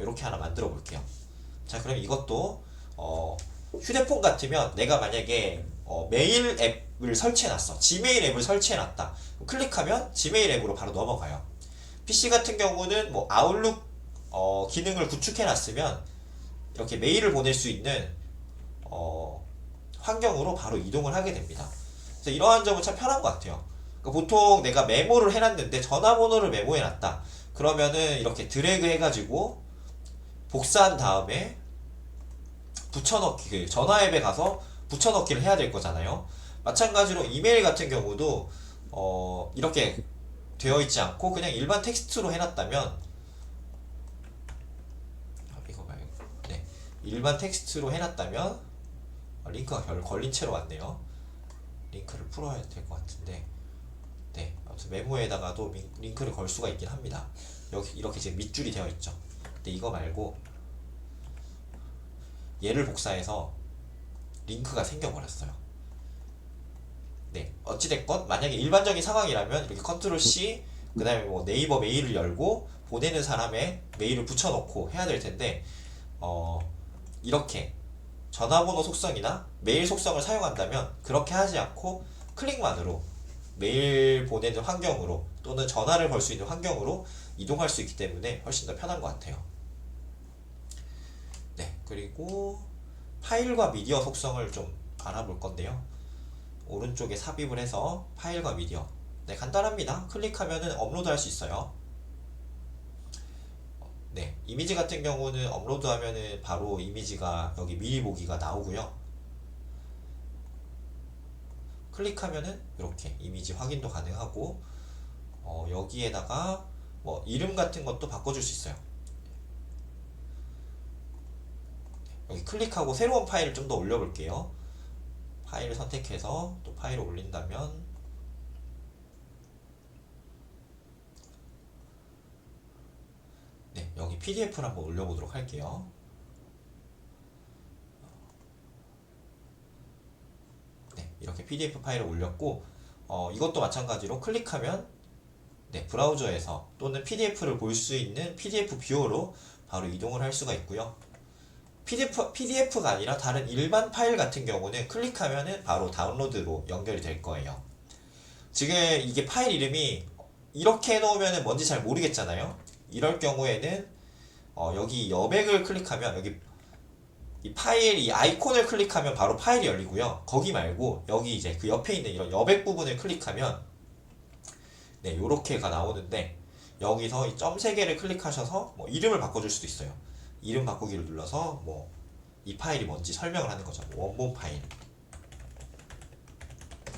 이렇게 하나 만들어 볼게요. 자, 그럼 이것도 휴대폰 같으면 내가 만약에 메일 앱을 설치해놨어. 지메일 앱을 설치해놨다. 클릭하면 지메일 앱으로 바로 넘어가요. PC 같은 경우는 뭐 아웃룩 기능을 구축해놨으면 이렇게 메일을 보낼 수 있는 환경으로 바로 이동을 하게 됩니다. 그래서 이러한 점은 참 편한 것 같아요. 그러니까 보통 내가 메모를 해놨는데 전화번호를 메모해놨다. 그러면은 이렇게 드래그 해가지고 복사한 다음에 붙여넣기, 그 전화 앱에 가서 붙여넣기를 해야 될 거잖아요. 마찬가지로 이메일 같은 경우도 이렇게 되어 있지 않고 그냥 일반 텍스트로 해놨다면 이거 말고 네, 일반 텍스트로 해놨다면 링크가 걸린 채로 왔네요. 링크를 풀어야 될 것 같은데 네, 아무튼 메모에다가도 링크를 걸 수가 있긴 합니다. 여기 이렇게 지금 밑줄이 되어 있죠. 근데 이거 말고 얘를 복사해서 링크가 생겨버렸어요. 네, 어찌됐건 만약에 일반적인 상황이라면 이렇게 컨트롤 C 그 다음에 뭐 네이버 메일을 열고 보내는 사람의 메일을 붙여넣고 해야 될 텐데 이렇게 전화번호 속성이나 메일 속성을 사용한다면 그렇게 하지 않고 클릭만으로 메일 보내는 환경으로 또는 전화를 걸 수 있는 환경으로 이동할 수 있기 때문에 훨씬 더 편한 것 같아요. 네, 그리고 파일과 미디어 속성을 좀 알아볼 건데요. 오른쪽에 삽입을 해서 파일과 미디어. 네, 간단합니다. 클릭하면은 업로드 할 수 있어요. 네, 이미지 같은 경우는 업로드 하면은 바로 이미지가 여기 미리 보기가 나오고요. 클릭하면은 이렇게 이미지 확인도 가능하고 여기에다가 뭐 이름 같은 것도 바꿔줄 수 있어요. 여기 클릭하고 새로운 파일을 좀 더 올려볼게요. 파일을 선택해서 또 파일을 올린다면 네, 여기 PDF를 한번 올려보도록 할게요. 네, 이렇게 PDF 파일을 올렸고 이것도 마찬가지로 클릭하면 네, 브라우저에서 또는 PDF를 볼 수 있는 PDF 뷰어로 바로 이동을 할 수가 있고요. PDF가 아니라 다른 일반 파일 같은 경우는 클릭하면은 바로 다운로드로 연결이 될 거예요. 지금 이게 파일 이름이 이렇게 해놓으면 뭔지 잘 모르겠잖아요. 이럴 경우에는 여기 여백을 클릭하면 여기 이 파일 이 아이콘을 클릭하면 바로 파일이 열리고요. 거기 말고 여기 이제 그 옆에 있는 이런 여백 부분을 클릭하면 네, 요렇게가 나오는데 여기서 이 점 3개를 클릭하셔서 뭐 이름을 바꿔줄 수도 있어요. 이름 바꾸기를 눌러서 뭐 이 파일이 뭔지 설명을 하는 거죠. 원본 파일.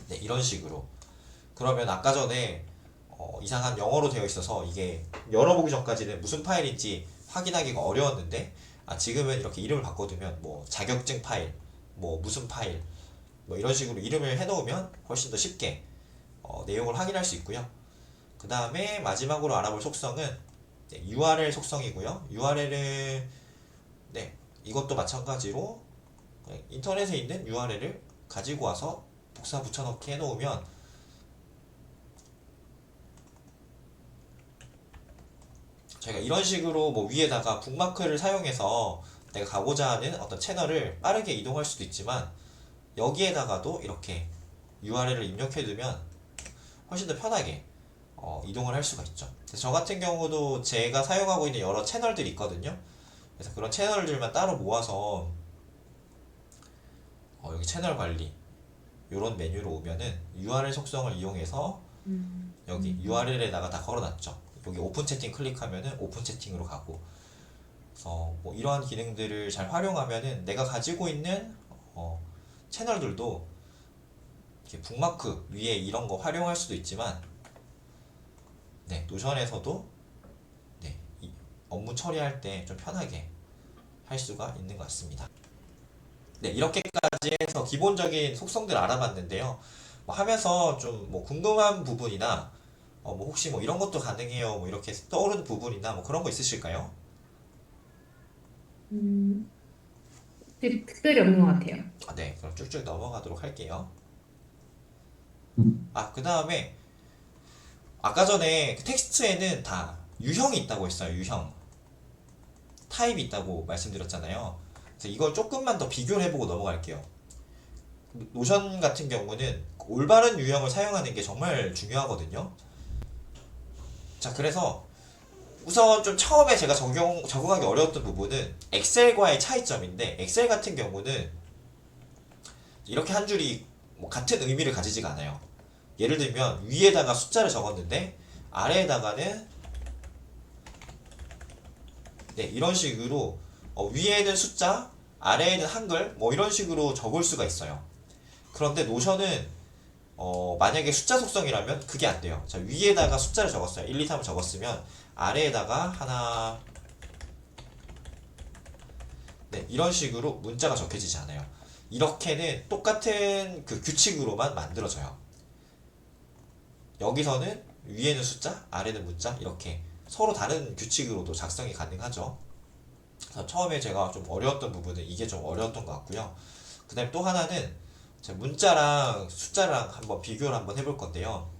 네, 이런 식으로. 그러면 아까 전에 이상한 영어로 되어 있어서 이게 열어보기 전까지는 무슨 파일인지 확인하기가 어려웠는데 지금은 이렇게 이름을 바꿔두면 뭐 자격증 파일, 뭐 무슨 파일, 뭐 이런 식으로 이름을 해놓으면 훨씬 더 쉽게 내용을 확인할 수 있고요. 그 다음에 마지막으로 알아볼 속성은 네, URL 속성이고요. URL을 네, 이것도 마찬가지로 인터넷에 있는 URL을 가지고 와서 복사 붙여넣기 해놓으면 저희가 이런 식으로 뭐 위에다가 북마크를 사용해서 내가 가고자 하는 어떤 채널을 빠르게 이동할 수도 있지만 여기에다가도 이렇게 URL을 입력해두면 훨씬 더 편하게 이동을 할 수가 있죠. 그래서 저 같은 경우도 제가 사용하고 있는 여러 채널들이 있거든요. 그래서 그런 채널들만 따로 모아서 여기 채널 관리 이런 메뉴로 오면은 URL 속성을 이용해서 여기 URL에다가 다 걸어놨죠. 여기 오픈 채팅 클릭하면은 오픈 채팅으로 가고, 그래서 뭐 이러한 기능들을 잘 활용하면은 내가 가지고 있는 채널들도 이렇게 북마크 위에 이런 거 활용할 수도 있지만, 네, 노션에서도 네, 이 업무 처리할 때 좀 편하게 할 수가 있는 것 같습니다. 네, 이렇게까지 해서 기본적인 속성들 알아봤는데요. 뭐 하면서 좀 뭐 궁금한 부분이나 뭐 혹시 뭐 이런 것도 가능해요, 뭐 이렇게 떠오르는 부분이나 뭐 그런 거 있으실까요? 음, 특별히 없는 것 같아요. 네, 그럼 쭉쭉 넘어가도록 할게요. 그 다음에 아까 전에 그 텍스트에는 다 유형이 있다고 했어요. 유형. 타입이 있다고 말씀드렸잖아요. 그래서 이걸 조금만 더 비교를 해보고 넘어갈게요. 노션 같은 경우는 올바른 유형을 사용하는 게 정말 중요하거든요. 자, 그래서 우선 좀 처음에 제가 적응하기 어려웠던 부분은 엑셀과의 차이점인데, 엑셀 같은 경우는 이렇게 한 줄이 뭐 같은 의미를 가지지가 않아요. 예를 들면 위에다가 숫자를 적었는데 아래에다가는 네, 이런 식으로 위에는 숫자, 아래에는 한글 뭐 이런 식으로 적을 수가 있어요. 그런데 노션은 만약에 숫자 속성이라면 그게 안 돼요. 자, 위에다가 숫자를 적었어요. 1, 2, 3을 적었으면 아래에다가 하나, 네, 이런 식으로 문자가 적혀지지 않아요. 이렇게는 똑같은 그 규칙으로만 만들어져요. 여기서는 위에는 숫자, 아래는 문자, 이렇게 서로 다른 규칙으로도 작성이 가능하죠. 그래서 처음에 제가 좀 어려웠던 부분은 이게 좀 어려웠던 것 같고요. 그 다음에 또 하나는 제가 문자랑 숫자랑 한번 비교를 한번 해볼 건데요.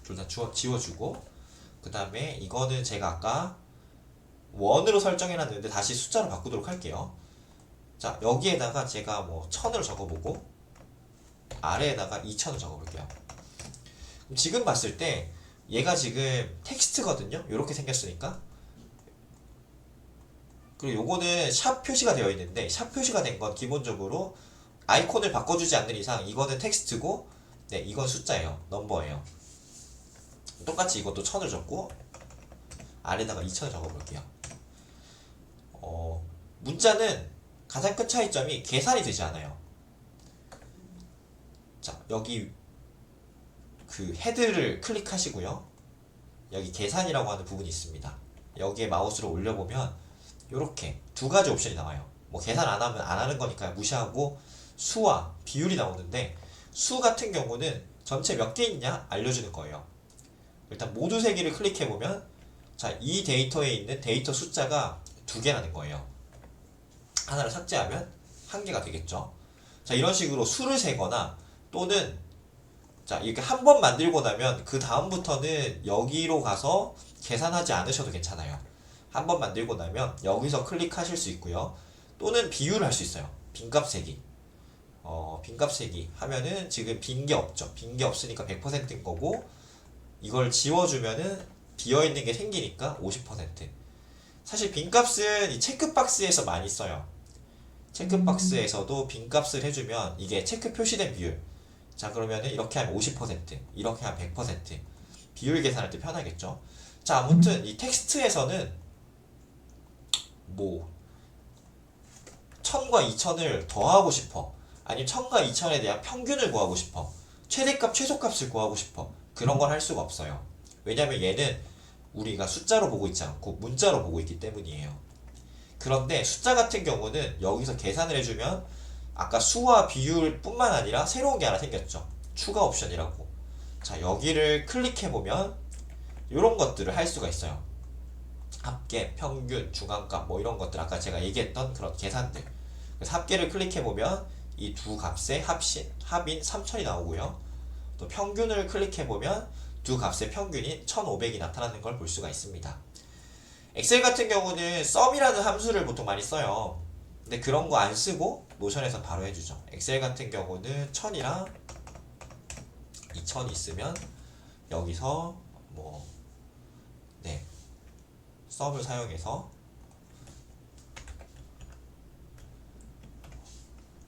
둘 다 지워주고, 그 다음에 이거는 제가 아까 원으로 설정해놨는데 다시 숫자로 바꾸도록 할게요. 자, 여기에다가 제가 뭐 1000을 적어보고 아래에다가 2000을 적어볼게요. 그럼 지금 봤을 때 얘가 지금 텍스트거든요. 이렇게 생겼으니까. 그리고 요거는 샵 표시가 되어 있는데, 샵 표시가 된 건 기본적으로 아이콘을 바꿔주지 않는 이상 이거는 텍스트고, 네, 이건 숫자예요. 넘버예요. 똑같이 이것도 1000을 적고 아래다가 2000을 적어볼게요. 문자는 가장 큰 차이점이 계산이 되지 않아요. 자, 여기 그 헤드를 클릭하시고요. 여기 계산이라고 하는 부분이 있습니다. 여기에 마우스를 올려보면 이렇게 두 가지 옵션이 나와요. 뭐 계산 안 하면 안 하는 거니까 무시하고 수와 비율이 나오는데, 수 같은 경우는 전체 몇 개 있냐 알려주는 거예요. 일단 모두 세기를 클릭해보면, 자, 이 데이터에 있는 데이터 숫자가 두 개라는 거예요. 하나를 삭제하면 한 개가 되겠죠. 자, 이런 식으로 수를 세거나 또는 자, 이렇게 한 번 만들고 나면 그 다음부터는 여기로 가서 계산하지 않으셔도 괜찮아요. 한 번 만들고 나면 여기서 클릭하실 수 있고요. 또는 비율을 할 수 있어요. 빈값 세기. 빈값 세기 하면은 지금 빈 게 없죠. 빈 게 없으니까 100%인 거고, 이걸 지워주면은 비어있는 게 생기니까 50%. 사실 빈값은 이 체크박스에서 많이 써요. 체크박스에서도 빈값을 해주면 이게 체크 표시된 비율. 자, 그러면은 이렇게 하면 50%, 이렇게 하면 100%. 비율 계산할 때 편하겠죠. 자, 아무튼 이 텍스트에서는 뭐 1000과 2000을 더하고 싶어, 아니면 1000과 2000에 대한 평균을 구하고 싶어, 최대값 최소값을 구하고 싶어, 그런 걸 할 수가 없어요. 왜냐면 얘는 우리가 숫자로 보고 있지 않고 문자로 보고 있기 때문이에요. 그런데 숫자 같은 경우는 여기서 계산을 해주면 아까 수와 비율 뿐만 아니라 새로운 게 하나 생겼죠. 추가 옵션이라고. 자, 여기를 클릭해보면 이런 것들을 할 수가 있어요. 합계, 평균, 중앙값 뭐 이런 것들, 아까 제가 얘기했던 그런 계산들. 그래서 합계를 클릭해보면 이 두 값의 합인 3000이 나오고요. 또 평균을 클릭해보면 두 값의 평균인 1500이 나타나는 걸 볼 수가 있습니다. 엑셀 같은 경우는 썸이라는 함수를 보통 많이 써요. 근데 그런 거 안 쓰고 노션에서 바로 해주죠. 엑셀 같은 경우는 1000이랑 2000이 있으면 여기서 썸을 사용해서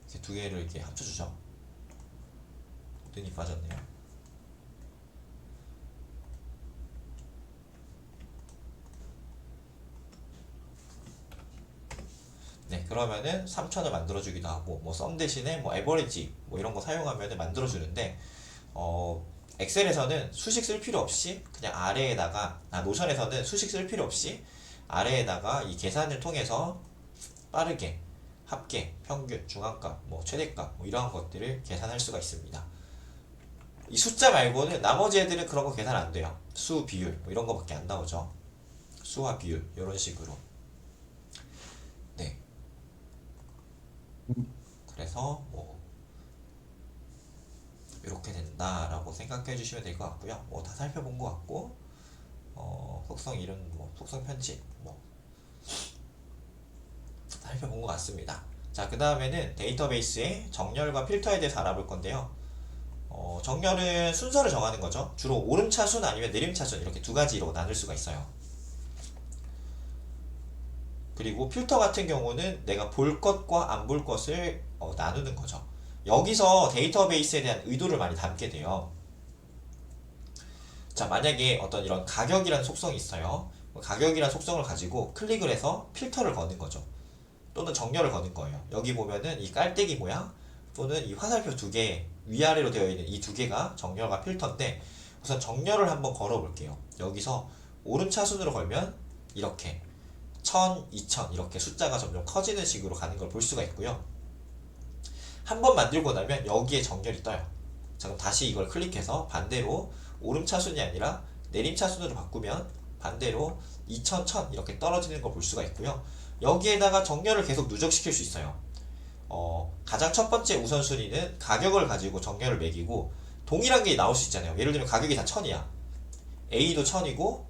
이렇게 두 개를 이렇게 합쳐주죠. 눈이 빠졌네요. 네, 그러면은 3000을 만들어주기도 하고, 썸 대신에 에버리지, 이런 거 사용하면 만들어주는데, 엑셀에서는 수식 쓸 필요 없이 그냥 아래에다가, 노션에서는 수식 쓸 필요 없이 아래에다가 이 계산을 통해서 빠르게 합계, 평균, 중앙값, 최대값, 이러한 것들을 계산할 수가 있습니다. 이 숫자 말고는 나머지 애들은 그런 거 계산 안 돼요. 수, 비율, 이런 거밖에 안 나오죠. 수와 비율, 이런 식으로. 네. 그래서 이렇게 된다라고 생각해 주시면 될 것 같고요. 다 살펴본 것 같고, 속성 이름, 속성 편집, 살펴본 것 같습니다. 자, 그 다음에는 데이터베이스의 정렬과 필터에 대해서 알아볼 건데요. 정렬은 순서를 정하는 거죠. 주로 오름차순 아니면 내림차순 이렇게 두 가지로 나눌 수가 있어요. 그리고 필터 같은 경우는 내가 볼 것과 안 볼 것을 나누는 거죠. 여기서 데이터베이스에 대한 의도를 많이 담게 돼요. 자, 만약에 어떤 이런 가격이라는 속성이 있어요. 가격이라는 속성을 가지고 클릭을 해서 필터를 거는 거죠. 또는 정렬을 거는 거예요. 여기 보면은 이 깔때기 모양 또는 이 화살표 두 개 위아래로 되어 있는 이 두 개가 정렬과 필터인데, 우선 정렬을 한번 걸어 볼게요. 여기서 오름차순으로 걸면 이렇게 1000, 2000 이렇게 숫자가 점점 커지는 식으로 가는 걸 볼 수가 있고요. 한번 만들고 나면 여기에 정렬이 떠요. 자, 그럼 다시 이걸 클릭해서 반대로 오름차순이 아니라 내림차순으로 바꾸면 반대로 2000, 1000 이렇게 떨어지는 걸 볼 수가 있고요. 여기에다가 정렬을 계속 누적시킬 수 있어요. 가장 첫 번째 우선순위는 가격을 가지고 정렬을 매기고 동일한 게 나올 수 있잖아요. 예를 들면 가격이 다 1000이야. A도 1000이고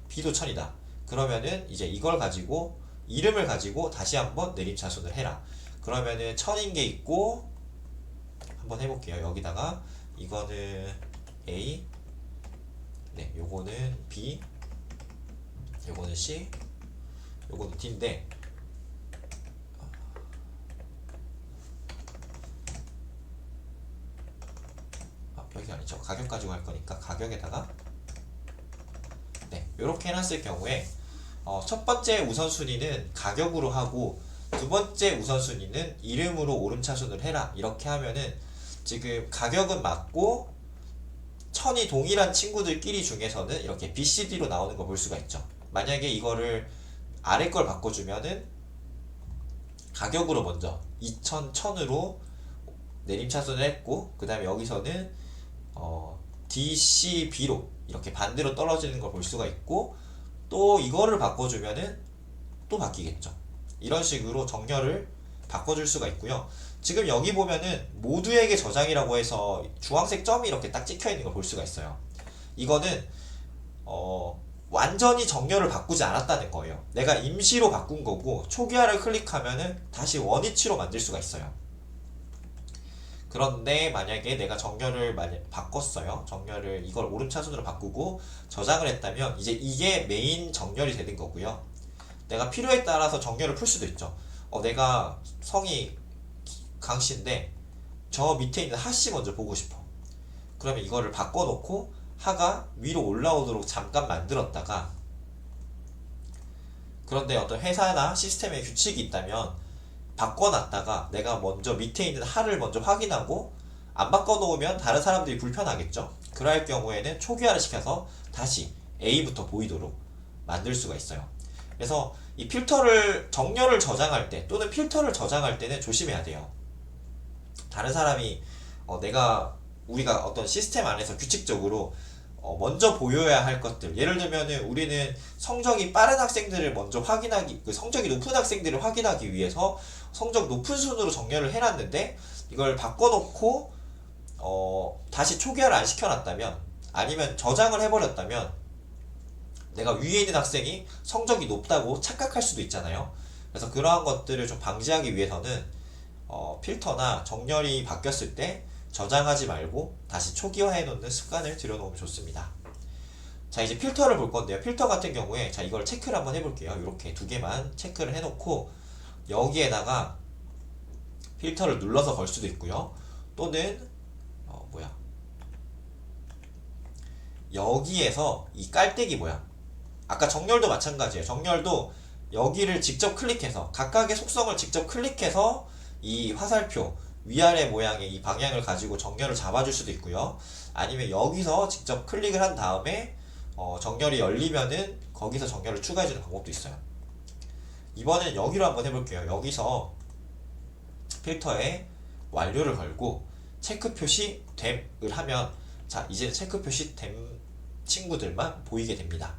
B도 1000이다. 그러면은 이제 이걸 가지고 이름을 가지고 다시 한번 내림차순을 해라. 그러면은 1000인 게 있고, 한번 해볼게요. 여기다가 이거는 A, 네, 요거는 B, 요거는 C, 요거는 D인데, 여기 아니죠. 가격 가지고 할 거니까 가격에다가, 네, 요렇게 해놨을 경우에 첫 번째 우선순위는 가격으로 하고 두 번째 우선순위는 이름으로 오름차순을 해라. 이렇게 하면은 지금 가격은 맞고 1000이 동일한 친구들끼리 중에서는 이렇게 BCD로 나오는 거 볼 수가 있죠. 만약에 이거를 아래 걸 바꿔주면은 가격으로 먼저 2000, 1000으로 내림차순을 했고, 그 다음에 여기서는 DCB로 이렇게 반대로 떨어지는 걸 볼 수가 있고, 또 이거를 바꿔주면은 또 바뀌겠죠. 이런 식으로 정렬을 바꿔줄 수가 있고요. 지금 여기 보면은 모두에게 저장이라고 해서 주황색 점이 이렇게 딱 찍혀 있는 걸 볼 수가 있어요. 이거는 완전히 정렬을 바꾸지 않았다는 거예요. 내가 임시로 바꾼 거고 초기화를 클릭하면은 다시 원위치로 만들 수가 있어요. 그런데 만약에 내가 정렬을 바꿨어요. 정렬을 이걸 오름차순으로 바꾸고 저장을 했다면 이제 이게 메인 정렬이 되는 거고요. 내가 필요에 따라서 정렬을 풀 수도 있죠. 내가 성이 강씨인데 저 밑에 있는 하씨 먼저 보고 싶어. 그러면 이거를 바꿔놓고 하가 위로 올라오도록 잠깐 만들었다가, 그런데 어떤 회사나 시스템에 규칙이 있다면 바꿔놨다가 내가 먼저 밑에 있는 하를 먼저 확인하고 안 바꿔놓으면 다른 사람들이 불편하겠죠. 그럴 경우에는 초기화를 시켜서 다시 A부터 보이도록 만들 수가 있어요. 그래서 이 정렬을 저장할 때 또는 필터를 저장할 때는 조심해야 돼요. 다른 사람이 우리가 어떤 시스템 안에서 규칙적으로 먼저 보여야 할 것들, 예를 들면은 우리는 성적이 빠른 학생들을 먼저 성적이 높은 학생들을 확인하기 위해서 성적 높은 순으로 정렬을 해놨는데 이걸 바꿔놓고 다시 초기화를 안 시켜놨다면 아니면 저장을 해버렸다면 내가 위에 있는 학생이 성적이 높다고 착각할 수도 있잖아요. 그래서 그러한 것들을 좀 방지하기 위해서는 필터나 정렬이 바뀌었을 때 저장하지 말고 다시 초기화해 놓는 습관을 들여놓으면 좋습니다. 자, 이제 필터를 볼 건데요. 필터 같은 경우에 자, 이걸 체크를 한번 해볼게요. 이렇게 두 개만 체크를 해놓고 여기에다가 필터를 눌러서 걸 수도 있고요. 또는 여기에서 이 깔때기 모양, 아까 정렬도 마찬가지예요. 정렬도 여기를 직접 클릭해서 각각의 속성을 직접 클릭해서 이 화살표 위아래 모양의 이 방향을 가지고 정렬을 잡아줄 수도 있고요. 아니면 여기서 직접 클릭을 한 다음에 정렬이 열리면은 거기서 정렬을 추가해주는 방법도 있어요. 이번엔 여기로 한번 해볼게요. 여기서 필터에 완료를 걸고 체크 표시 됨을 하면 자, 이제 체크 표시 됨 친구들만 보이게 됩니다.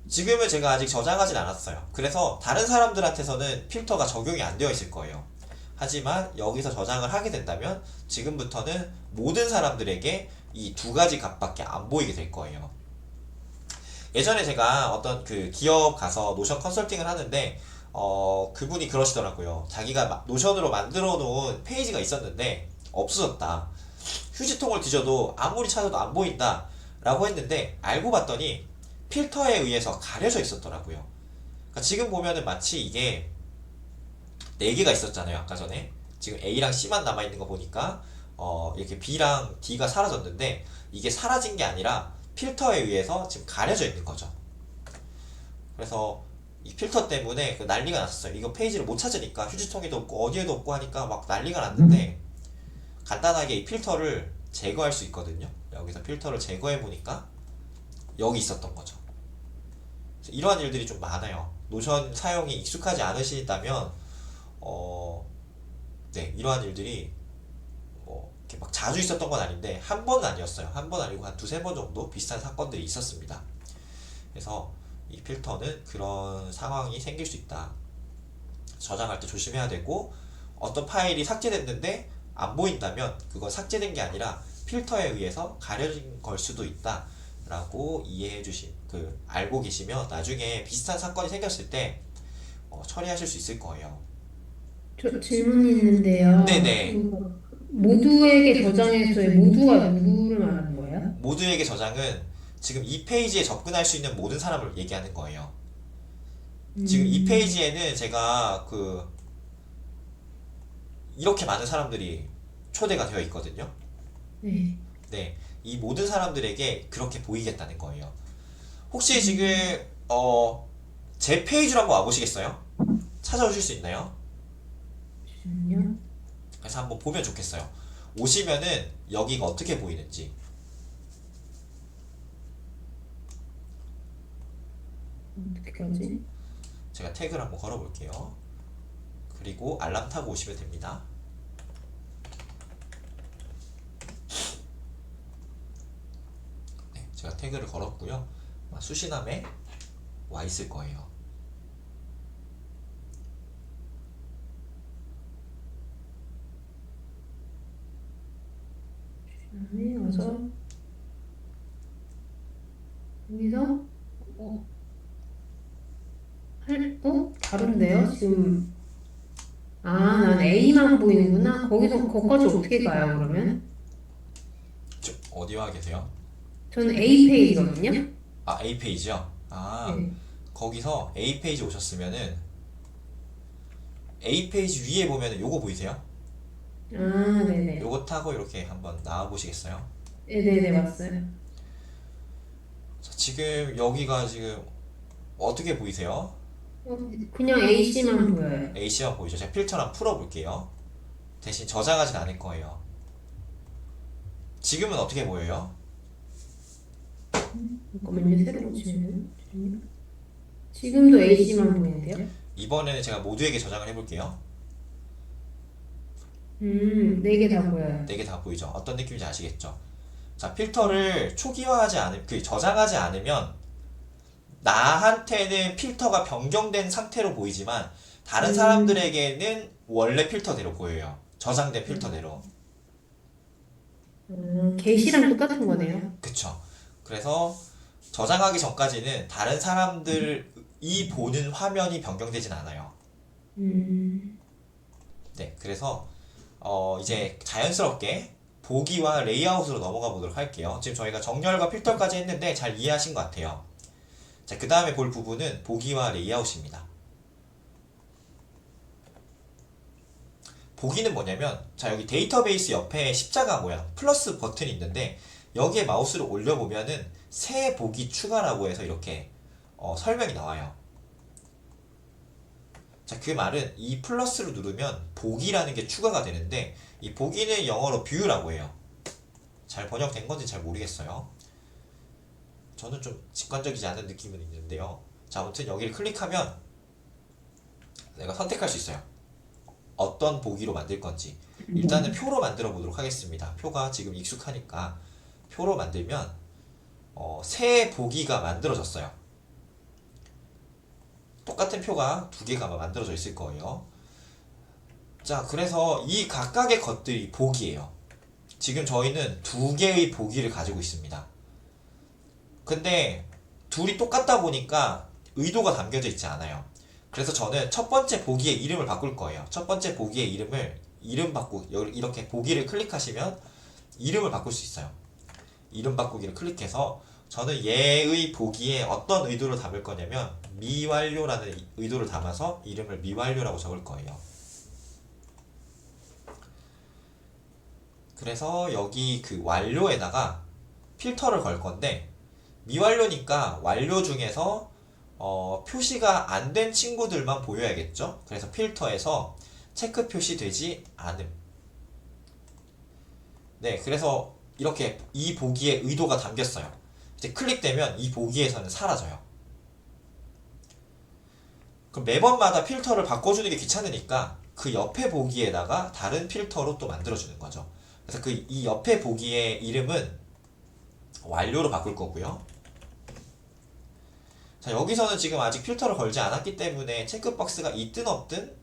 지금은 제가 아직 저장하진 않았어요. 그래서 다른 사람들한테서는 필터가 적용이 안 되어 있을 거예요. 하지만 여기서 저장을 하게 된다면 지금부터는 모든 사람들에게 이 두 가지 값밖에 안 보이게 될 거예요. 예전에 제가 어떤 그 기업 가서 노션 컨설팅을 하는데 그분이 그러시더라고요. 자기가 노션으로 만들어 놓은 페이지가 있었는데 없어졌다. 휴지통을 뒤져도 아무리 찾아도 안 보인다 라고 했는데 알고 봤더니 필터에 의해서 가려져 있었더라고요. 그러니까 지금 보면은 마치 이게 4개가 있었잖아요. 아까 전에 지금 A랑 C만 남아있는 거 보니까 이렇게 B랑 D가 사라졌는데 이게 사라진 게 아니라 필터에 의해서 지금 가려져 있는 거죠. 그래서 이 필터 때문에 난리가 났었어요. 이거 페이지를 못 찾으니까 휴지통에도 없고 어디에도 없고 하니까 막 난리가 났는데 간단하게 이 필터를 제거할 수 있거든요. 여기서 필터를 제거해 보니까 여기 있었던 거죠. 이러한 일들이 좀 많아요. 노션 사용이 익숙하지 않으시다면 네, 이러한 일들이 이렇게 막 자주 있었던 건 아닌데 한 번은 아니었어요. 한 번 아니고 한 두세 번 정도 비슷한 사건들이 있었습니다. 그래서 이 필터는 그런 상황이 생길 수 있다. 저장할 때 조심해야 되고 어떤 파일이 삭제됐는데 안 보인다면 그건 삭제된 게 아니라 필터에 의해서 가려진 걸 수도 있다 라고 이해해 주시 알고 계시면 나중에 비슷한 사건이 생겼을 때 처리하실 수 있을 거예요. 저 질문이 있는데요. 네네. 모두에게 저장해서의 모두가 누구를 말하는 거예요? 모두에게 저장은 지금 이 페이지에 접근할 수 있는 모든 사람을 얘기하는 거예요. 지금 이 페이지에는 제가 이렇게 많은 사람들이 초대가 되어 있거든요. 네. 네, 이 모든 사람들에게 그렇게 보이겠다는 거예요. 혹시 지금 제 페이지로 한번 와보시겠어요? 찾아오실 수 있나요? 잠시만요. 그래서 한번 보면 좋겠어요. 오시면은 여기가 어떻게 보이는지. 어떻게 하지? 제가 태그를 한번 걸어볼게요. 그리고 알람 타고 오시면 됩니다. 네, 제가 태그를 걸었고요. 아마 수신함에 와 있을 거예요. 다음에 와서 여기서 다른데요? 지금 난 A만 보이는구나. 거기까지 어떻게 가요, 그러면? 어디와 계세요? 저는 A 페이지거든요. 아, A 페이지요? 네. 거기서 A 페이지 오셨으면은 A 페이지 위에 보면은 요거 보이세요? 네네. 요거 타고 이렇게 한번 나와 보시겠어요? 네네네, 맞어요. 자, 지금 여기가 지금 어떻게 보이세요? 그냥 A씨만 보여요. A씨만 보이죠? 제가 필터를 한번 풀어볼게요. 대신 저장하진 않을 거예요. 지금은 어떻게 보여요? 잠깐만요, 새로 고치면. 지금도 A씨만 보이는데요? 이번에는 제가 모두에게 저장을 해볼게요. 4개 다 보여요. 4개 다 보이죠? 어떤 느낌인지 아시겠죠? 자, 필터를 저장하지 않으면 나한테는 필터가 변경된 상태로 보이지만 다른 사람들에게는 원래 필터대로 보여요. 저장된 필터대로. 게시랑 똑같은 거네요. 그쵸. 그래서 저장하기 전까지는 다른 사람들이 보는 화면이 변경되진 않아요. 네, 그래서 이제 자연스럽게 보기와 레이아웃으로 넘어가 보도록 할게요. 지금 저희가 정렬과 필터까지 했는데 잘 이해하신 것 같아요. 자, 그 다음에 볼 부분은 보기와 레이아웃입니다. 보기는 뭐냐면, 자, 여기 데이터베이스 옆에 십자가 모양 플러스 버튼이 있는데 여기에 마우스를 올려보면은 새 보기 추가라고 해서 이렇게 설명이 나와요. 자, 그 말은 이 플러스를 누르면 보기라는 게 추가가 되는데, 이 보기는 영어로 view라고 해요. 잘 번역된 건지 잘 모르겠어요. 저는 좀 직관적이지 않은 느낌은 있는데요. 자, 아무튼 여기를 클릭하면 내가 선택할 수 있어요. 어떤 보기로 만들 건지. 일단은 표로 만들어 보도록 하겠습니다. 표가 지금 익숙하니까 표로 만들면 새 보기가 만들어졌어요. 똑같은 표가 두 개가 아마 만들어져 있을 거예요. 자, 그래서 이 각각의 것들이 보기예요. 지금 저희는 두 개의 보기를 가지고 있습니다. 근데 둘이 똑같다 보니까 의도가 담겨져 있지 않아요. 그래서 저는 첫 번째 보기의 이름을 바꿀 거예요. 첫 번째 보기의 이름을 이렇게 보기를 클릭하시면 이름을 바꿀 수 있어요. 이름 바꾸기를 클릭해서 저는 얘의 보기에 어떤 의도를 담을 거냐면 미완료라는 의도를 담아서 이름을 미완료라고 적을 거예요. 그래서 여기 그 완료에다가 필터를 걸 건데, 미완료니까 완료 중에서 표시가 안 된 친구들만 보여야겠죠. 그래서 필터에서 체크 표시되지 않음. 네, 그래서 이렇게 이 보기에 의도가 담겼어요. 이제 클릭되면 이 보기에서는 사라져요. 그럼 매번마다 필터를 바꿔주는 게 귀찮으니까 그 옆에 보기에다가 다른 필터로 또 만들어주는 거죠. 그래서 이 옆에 보기의 이름은 완료로 바꿀 거고요. 자, 여기서는 지금 아직 필터를 걸지 않았기 때문에 체크박스가 있든 없든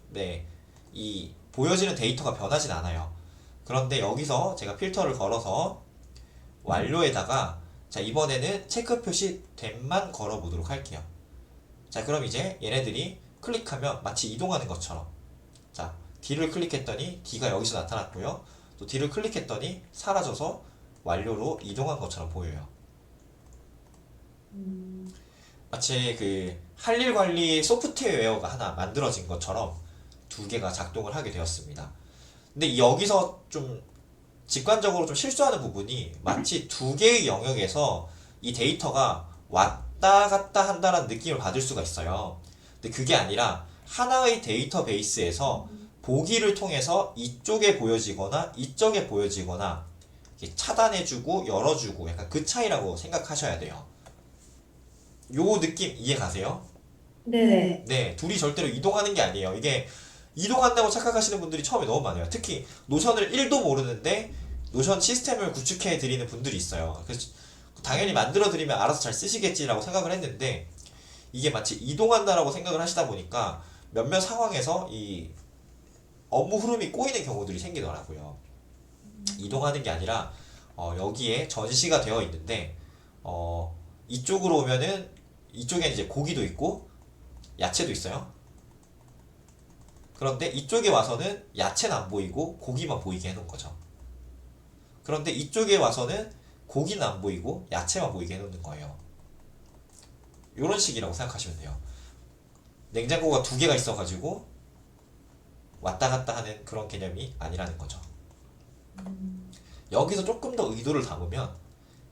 네, 이 보여지는 데이터가 변하진 않아요. 그런데 여기서 제가 필터를 걸어서 완료에다가 자, 이번에는 체크 표시 됨만 걸어 보도록 할게요. 자, 그럼 이제 얘네들이 클릭하면 마치 이동하는 것처럼, 자, D를 클릭했더니 D가 여기서 나타났고요. 또 D를 클릭했더니 사라져서 완료로 이동한 것처럼 보여요. 마치 그 할 일 관리 소프트웨어가 하나 만들어진 것처럼 두 개가 작동을 하게 되었습니다. 근데 여기서 좀 직관적으로 좀 실수하는 부분이, 마치 두 개의 영역에서 이 데이터가 왔다 갔다 한다는 느낌을 받을 수가 있어요. 근데 그게 아니라 하나의 데이터베이스에서 보기를 통해서 이쪽에 보여지거나 이쪽에 보여지거나 이렇게 차단해주고 열어주고 약간 그 차이라고 생각하셔야 돼요. 요 느낌 이해 가세요? 네네. 네, 둘이 절대로 이동하는 게 아니에요. 이게 이동한다고 착각하시는 분들이 처음에 너무 많아요. 특히 노션을 1도 모르는데 노션 시스템을 구축해 드리는 분들이 있어요. 그래서 당연히 만들어 드리면 알아서 잘 쓰시겠지라고 생각을 했는데, 이게 마치 이동한다라고 생각을 하시다 보니까 몇몇 상황에서 이 업무 흐름이 꼬이는 경우들이 생기더라고요. 이동하는 게 아니라 여기에 전시가 되어 있는데 이쪽으로 오면은 이쪽에 이제 고기도 있고 야채도 있어요. 그런데 이쪽에 와서는 야채는 안 보이고 고기만 보이게 해놓은 거죠. 그런데 이쪽에 와서는 고기는 안 보이고 야채만 보이게 해놓는 거예요. 이런 식이라고 생각하시면 돼요. 냉장고가 두 개가 있어가지고 왔다 갔다 하는 그런 개념이 아니라는 거죠. 여기서 조금 더 의도를 담으면,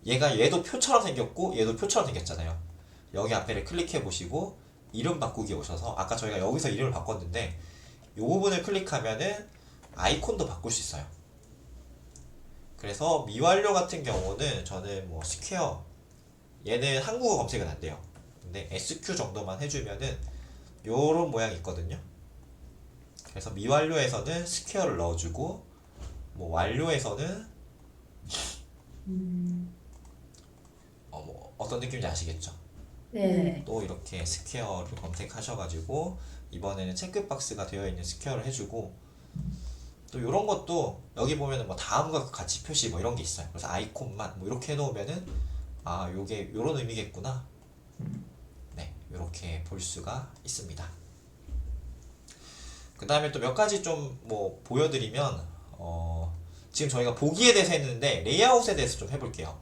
얘도 표처럼 생겼고 얘도 표처럼 생겼잖아요. 여기 앞에를 클릭해 보시고 이름 바꾸기 오셔서, 아까 저희가 여기서 이름을 바꿨는데 이 부분을 클릭하면은 아이콘도 바꿀 수 있어요. 그래서 미완료 같은 경우는 저는 뭐 스퀘어, 얘는 한국어 검색은 안 돼요. 근데 SQ 정도만 해주면은 요런 모양이 있거든요. 그래서 미완료에서는 스퀘어를 넣어주고, 뭐 완료에서는 뭐 어떤 느낌인지 아시겠죠? 네. 또 이렇게 스퀘어를 검색하셔가지고 이번에는 체크박스가 되어 있는 스퀘어를 해주고 또 이런 것도 여기 보면은 뭐 다음과 같이 표시 뭐 이런 게 있어요. 그래서 아이콘만 뭐 이렇게 해놓으면은 아 요게 요런 의미겠구나. 네, 이렇게 볼 수가 있습니다. 그 다음에 또 몇 가지 좀 뭐 보여드리면 지금 저희가 보기에 대해서 했는데 레이아웃에 대해서 좀 해볼게요.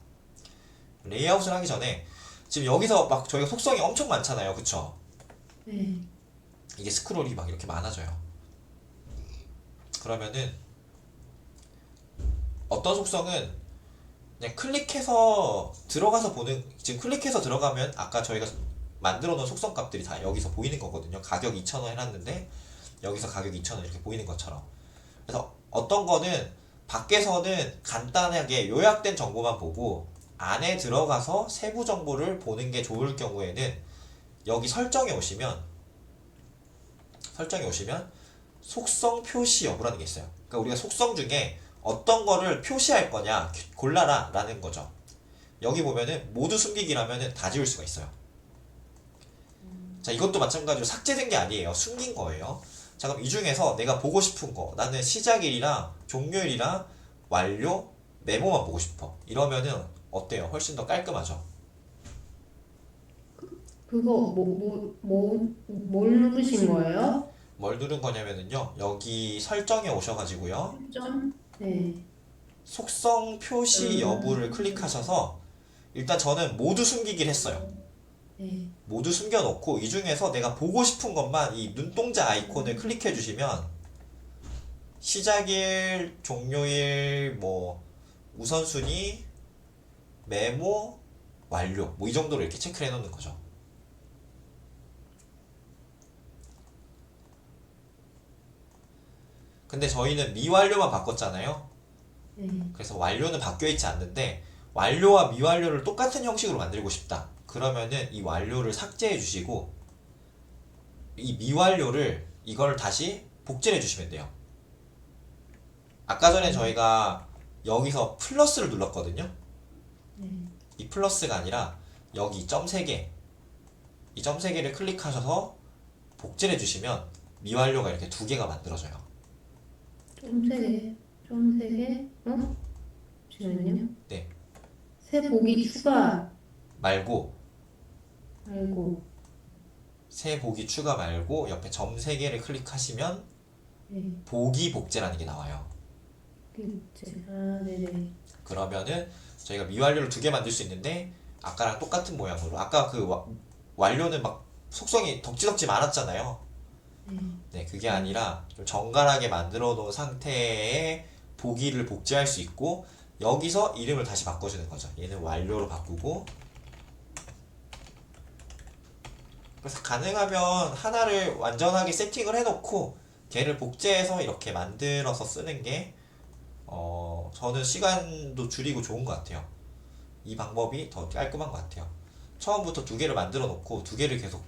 레이아웃을 하기 전에 지금 여기서 막 저희가 속성이 엄청 많잖아요, 그쵸? 네. 이게 스크롤이 막 이렇게 많아져요. 그러면은 어떤 속성은 그냥 클릭해서 들어가서 보는, 지금 클릭해서 들어가면 아까 저희가 만들어 놓은 속성 값들이 다 여기서 보이는 거거든요. 가격 2,000원 해놨는데 여기서 가격 2,000원 이렇게 보이는 것처럼. 그래서 어떤 거는 밖에서는 간단하게 요약된 정보만 보고 안에 들어가서 세부 정보를 보는 게 좋을 경우에는 여기 설정에 오시면 속성 표시 여부라는 게 있어요. 그러니까 우리가 속성 중에 어떤 거를 표시할 거냐 골라라 라는 거죠. 여기 보면은 모두 숨기기라면은 다 지울 수가 있어요. 자, 이것도 마찬가지로 삭제된 게 아니에요. 숨긴 거예요. 자, 그럼 이 중에서 내가 보고 싶은 거, 나는 시작일이랑 종료일이랑 완료, 메모만 보고 싶어. 이러면은 어때요? 훨씬 더 깔끔하죠? 그거 뭘 누르신 거예요? 뭘 누른 거냐면은요, 여기 설정에 오셔가지고요, 점? 네. 속성 표시 여부를 클릭하셔서 일단 저는 모두 숨기기를 했어요. 네. 모두 숨겨놓고 이 중에서 내가 보고 싶은 것만 이 눈동자 아이콘을 클릭해 주시면 시작일, 종료일, 뭐 우선순위, 메모, 완료 뭐 이 정도로 이렇게 체크를 해놓는 거죠. 근데 저희는 미완료만 바꿨잖아요. 네. 그래서 완료는 바뀌어 있지 않는데 완료와 미완료를 똑같은 형식으로 만들고 싶다. 그러면은 이 완료를 삭제해 주시고 이 미완료를 이걸 다시 복제해 주시면 돼요. 아까 전에 저희가 여기서 플러스를 눌렀거든요. 네. 이 플러스가 아니라 여기 점 3개 이 점 3개를 클릭하셔서 복제해 주시면 미완료가 이렇게 2개가 만들어져요. 좀 세게. 좀 세게. 어? 잠시만요. 네, 새 보기 추가 말고 말고. 새 보기 추가 말고 옆에 점 3개를 클릭하시면 네. 보기 복제라는 게 나와요. 그치. 아, 네네. 그러면은 저희가 미완료를 2개 만들 수 있는데 아까랑 똑같은 모양으로 아까 그 완료는 막 속성이 덕지덕지 많았잖아요. 네. 네, 그게 아니라 좀 정갈하게 만들어 놓은 상태에 보기를 복제할 수 있고 여기서 이름을 다시 바꿔주는 거죠. 얘는 완료로 바꾸고 그래서 가능하면 하나를 완전하게 세팅을 해놓고 걔를 복제해서 이렇게 만들어서 쓰는 게 저는 시간도 줄이고 좋은 것 같아요. 이 방법이 더 깔끔한 것 같아요. 처음부터 2개를 만들어 놓고 2개를 계속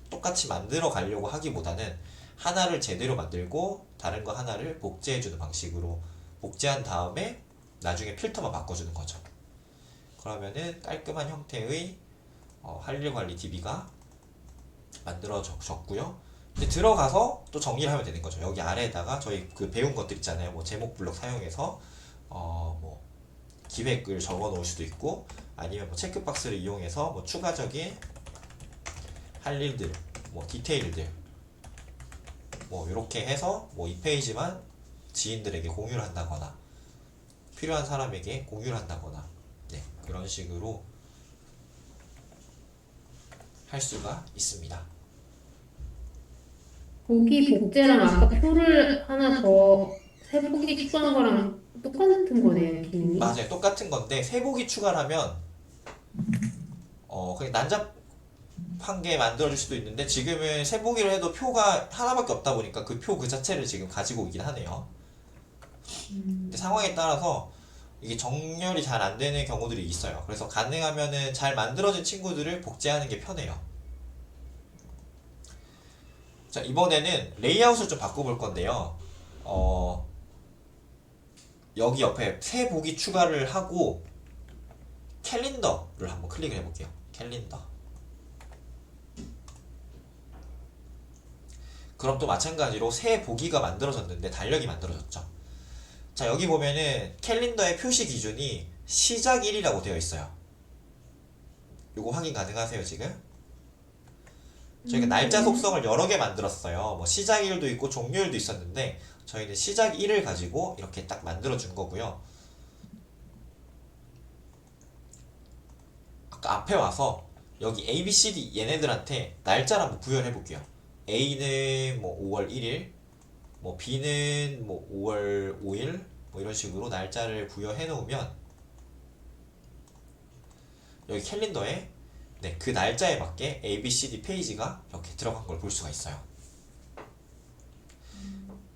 똑같이 만들어 가려고 하기보다는 하나를 제대로 만들고 다른 거 하나를 복제해주는 방식으로 복제한 다음에 나중에 필터만 바꿔주는 거죠. 그러면은 깔끔한 형태의 할일 관리 DB가 만들어졌고요. 이제 들어가서 또 정리를 하면 되는 거죠. 여기 아래에다가 저희 그 배운 것들 있잖아요. 뭐 제목 블록 사용해서 뭐 기획을 적어 놓을 수도 있고 아니면 뭐 체크박스를 이용해서 뭐 추가적인 할 일들, 뭐 디테일들 뭐 이렇게 해서 뭐 이 페이지만 지인들에게 공유를 한다거나 필요한 사람에게 공유를 한다거나 네, 그런 식으로 할 수가 있습니다. 보기 복제랑 아까 표를 하나 더 새 보기 추가한 거랑 똑같은 거네요, 기능이. 맞아요. 똑같은 건데 세보기 추가를 하면 그냥 난잡한 게 만들어질 수도 있는데 지금은 세보기를 해도 표가 하나밖에 없다 보니까 그 표 그 자체를 지금 가지고 오긴 하네요. 근데 상황에 따라서 이게 정렬이 잘 안 되는 경우들이 있어요. 그래서 가능하면은 잘 만들어진 친구들을 복제하는 게 편해요. 자, 이번에는 레이아웃을 좀 바꿔볼 건데요. 여기 옆에 새 보기 추가를 하고 캘린더를 한번 클릭을 해볼게요. 캘린더. 그럼 또 마찬가지로 새 보기가 만들어졌는데 달력이 만들어졌죠. 자, 여기 보면은 캘린더의 표시 기준이 시작일이라고 되어 있어요. 요거 확인 가능하세요, 지금? 저희가 날짜 속성을 여러 개 만들었어요. 뭐 시작일도 있고 종료일도 있었는데 저희는 시작일을 가지고 이렇게 딱 만들어 준 거고요. 아까 앞에 와서 여기 A, B, C, D 얘네들한테 날짜를 한번 부여해 볼게요. A는 뭐 5월 1일, 뭐 B는 뭐 5월 5일, 뭐 이런 식으로 날짜를 부여해 놓으면 여기 캘린더에 네, 그 날짜에 맞게 A, B, C, D 페이지가 이렇게 들어간 걸 볼 수가 있어요.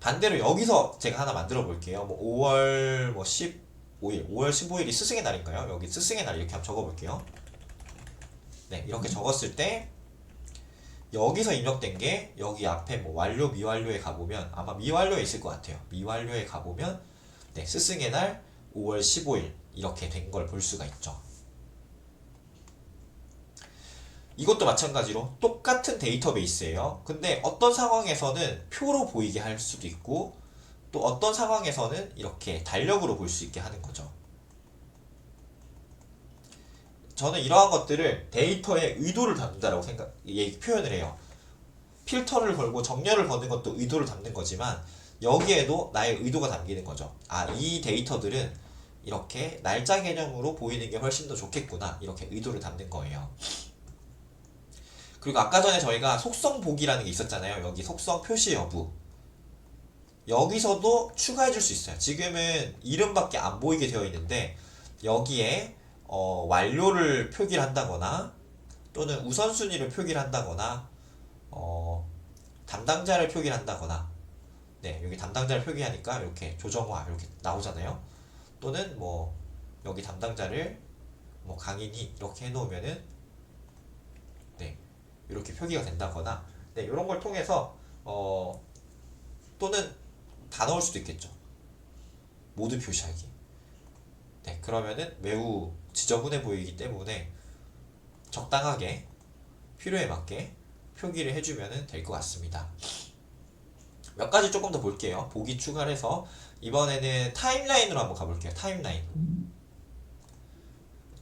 반대로 여기서 제가 하나 만들어 볼게요. 뭐 5월 뭐 15일, 5월 15일이 스승의 날인가요? 여기 스승의 날 이렇게 한번 적어 볼게요. 네, 이렇게 적었을 때 여기서 입력된 게 여기 앞에 뭐 완료 미완료에 가보면 아마 미완료에 있을 것 같아요. 미완료에 가보면 네, 스승의 날 5월 15일 이렇게 된 걸 볼 수가 있죠. 이것도 마찬가지로 똑같은 데이터베이스예요. 근데 어떤 상황에서는 표로 보이게 할 수도 있고 또 어떤 상황에서는 이렇게 달력으로 볼 수 있게 하는 거죠. 저는 이러한 것들을 데이터의 의도를 담는다라고 표현을 해요. 필터를 걸고 정렬을 거는 것도 의도를 담는 거지만 여기에도 나의 의도가 담기는 거죠. 아, 이 데이터들은 이렇게 날짜 개념으로 보이는 게 훨씬 더 좋겠구나. 이렇게 의도를 담는 거예요. 그리고 아까 전에 저희가 속성 보기라는 게 있었잖아요. 여기 속성 표시 여부. 여기서도 추가해 줄 수 있어요. 지금은 이름밖에 안 보이게 되어 있는데 여기에 완료를 표기를 한다거나 또는 우선순위를 표기를 한다거나 담당자를 표기를 한다거나 네, 여기 담당자를 표기하니까 이렇게 조정화 이렇게 나오잖아요. 또는 뭐 여기 담당자를 뭐 강인이 이렇게 해놓으면은 네, 이렇게 표기가 된다거나 네, 이런 걸 통해서 또는 다 넣을 수도 있겠죠. 모두 표시하기. 네, 그러면은 매우 지저분해 보이기 때문에 적당하게 필요에 맞게 표기를 해주면 될 것 같습니다. 몇 가지 조금 더 볼게요. 보기 추가를 해서 이번에는 타임라인으로 한번 가볼게요. 타임라인.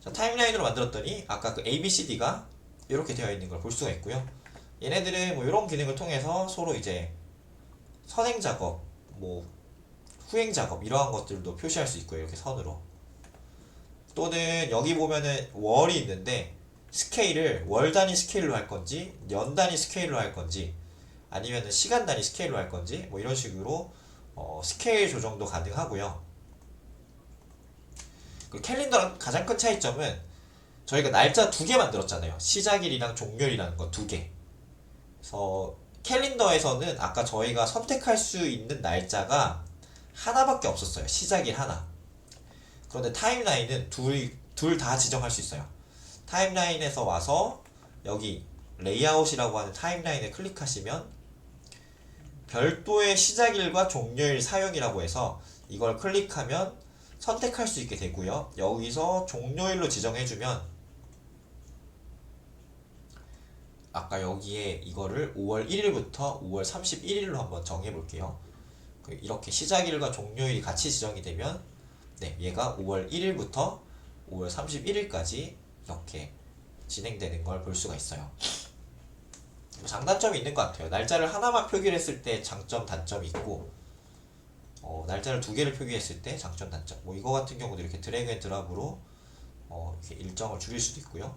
자, 타임라인으로 만들었더니 아까 그 ABCD가 이렇게 되어 있는 걸 볼 수가 있고요. 얘네들은 뭐 이런 기능을 통해서 서로 이제 선행 작업, 뭐 후행 작업 이러한 것들도 표시할 수 있고요. 이렇게 선으로. 또는 여기 보면은 월이 있는데 스케일을 월 단위 스케일로 할 건지 년 단위 스케일로 할 건지 아니면은 시간 단위 스케일로 할 건지 뭐 이런 식으로 스케일 조정도 가능하고요. 그 캘린더랑 가장 큰 차이점은 저희가 날짜 두 개 만들었잖아요. 시작일이랑 종료일이라는 거 두 개. 그래서 캘린더에서는 아까 저희가 선택할 수 있는 날짜가 하나밖에 없었어요. 시작일 하나. 그런데 타임라인은 둘 다 지정할 수 있어요. 타임라인에서 와서 여기 레이아웃이라고 하는 타임라인을 클릭하시면 별도의 시작일과 종료일 사용이라고 해서 이걸 클릭하면 선택할 수 있게 되고요. 여기서 종료일로 지정해주면 아까 여기에 이거를 5월 1일부터 5월 31일로 한번 정해볼게요. 이렇게 시작일과 종료일이 같이 지정이 되면 네, 얘가 5월 1일부터 5월 31일까지 이렇게 진행되는 걸 볼 수가 있어요. 장단점이 있는 것 같아요. 날짜를 하나만 표기를 했을 때 장점, 단점이 있고 날짜를 두 개를 표기했을 때 장점, 단점 뭐 이거 같은 경우도 이렇게 드래그 앤 드랍으로 이렇게 일정을 줄일 수도 있고요.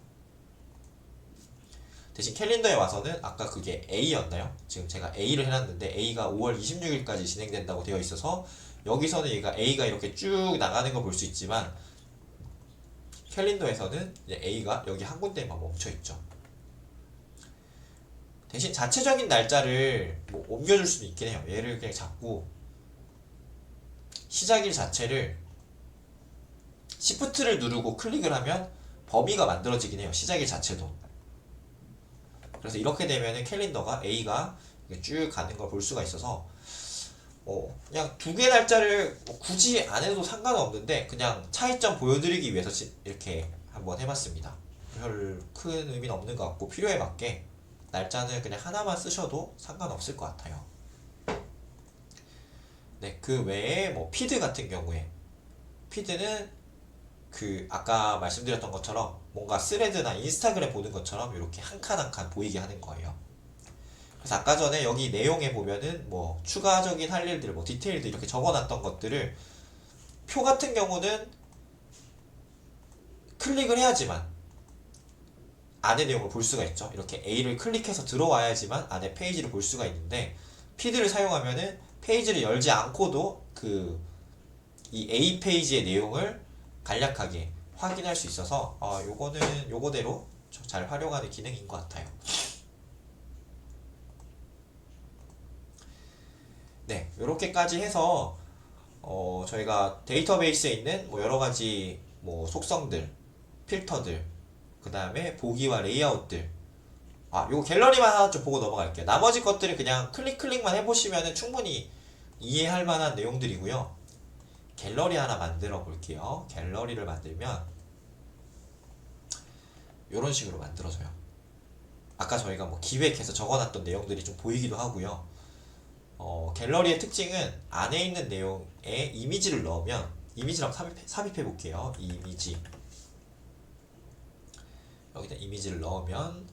대신 캘린더에 와서는 아까 그게 A였나요? 지금 제가 A를 해놨는데 A가 5월 26일까지 진행된다고 되어 있어서 여기서는 얘가 A가 이렇게 쭉 나가는 걸 볼 수 있지만 캘린더에서는 이제 A가 여기 한 군데에만 멈춰있죠. 대신 자체적인 날짜를 뭐 옮겨줄 수도 있긴 해요. 얘를 그냥 잡고 시작일 자체를 Shift를 누르고 클릭을 하면 범위가 만들어지긴 해요. 시작일 자체도. 그래서 이렇게 되면은 캘린더가 A가 쭉 가는 걸 볼 수가 있어서 그냥 두 개 날짜를 뭐 굳이 안 해도 상관은 없는데 그냥 차이점 보여드리기 위해서 이렇게 한번 해봤습니다. 별 큰 의미는 없는 것 같고 필요에 맞게 날짜는 그냥 하나만 쓰셔도 상관없을 것 같아요. 네, 그 외에 뭐 피드 같은 경우에 피드는 그 아까 말씀드렸던 것처럼 뭔가 스레드나 인스타그램 보는 것처럼 이렇게 한 칸 한 칸 보이게 하는 거예요. 그래서 아까 전에 여기 내용에 보면은 뭐 추가적인 할 일들, 뭐 디테일들 이렇게 적어놨던 것들을 표 같은 경우는 클릭을 해야지만 안에 내용을 볼 수가 있죠. 이렇게 A를 클릭해서 들어와야지만 안에 페이지를 볼 수가 있는데 피드를 사용하면은 페이지를 열지 않고도 그 이 A 페이지의 내용을 간략하게 확인할 수 있어서 요거는 요거대로 잘 활용하는 기능인 것 같아요. 네, 요렇게까지 해서 저희가 데이터베이스에 있는 뭐 여러 가지 뭐 속성들, 필터들, 그 다음에 보기와 레이아웃들. 요거 갤러리만 하나 좀 보고 넘어갈게요. 나머지 것들은 그냥 클릭만 해보시면 충분히 이해할 만한 내용들이고요. 갤러리 하나 만들어 볼게요. 갤러리를 만들면 이런 식으로 만들어져요. 아까 저희가 뭐 기획해서 적어놨던 내용들이 좀 보이기도 하고요. 갤러리의 특징은 안에 있는 내용에 이미지를 넣으면 이미지랑 삽입해 볼게요. 이미지 여기다 이미지를 넣으면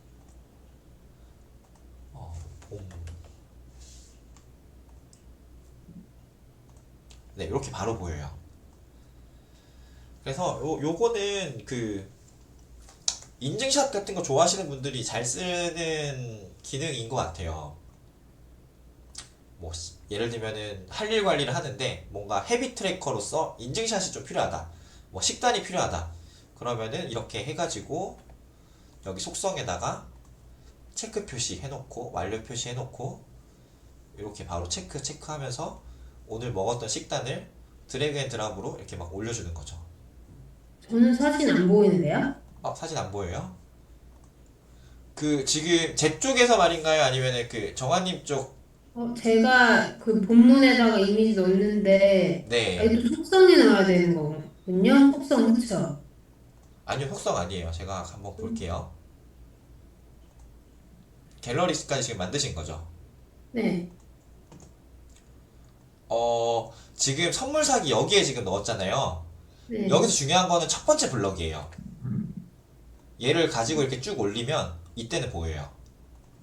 봄. 네, 이렇게 바로 보여요. 그래서 요거는 그 인증샷 같은 거 좋아하시는 분들이 잘 쓰는 기능인 것 같아요. 뭐 예를 들면은 할 일 관리를 하는데 뭔가 헤비 트래커로서 인증샷이 좀 필요하다. 뭐 식단이 필요하다. 그러면은 이렇게 해가지고 여기 속성에다가 체크 표시 해놓고 완료 표시 해놓고 이렇게 바로 체크하면서 오늘 먹었던 식단을 드래그 앤 드랍으로 이렇게 막 올려주는 거죠. 저는 사진 안 보이는데요? 사진 안 보여요? 그 지금 제 쪽에서 말인가요? 아니면은 그 정한님 쪽? 제가 그 본문에다가 이미지 넣는데 네. 여기 또 속성이 나와야 되는 거군요. 속성 그쵸? 아니요, 속성 아니에요. 제가 한번 볼게요. 갤러리까지 지금 만드신 거죠? 네. 지금 선물 사기 여기에 지금 넣었잖아요. 네. 여기서 중요한 거는 첫 번째 블럭이에요. 얘를 가지고 이렇게 쭉 올리면 이때는 보여요.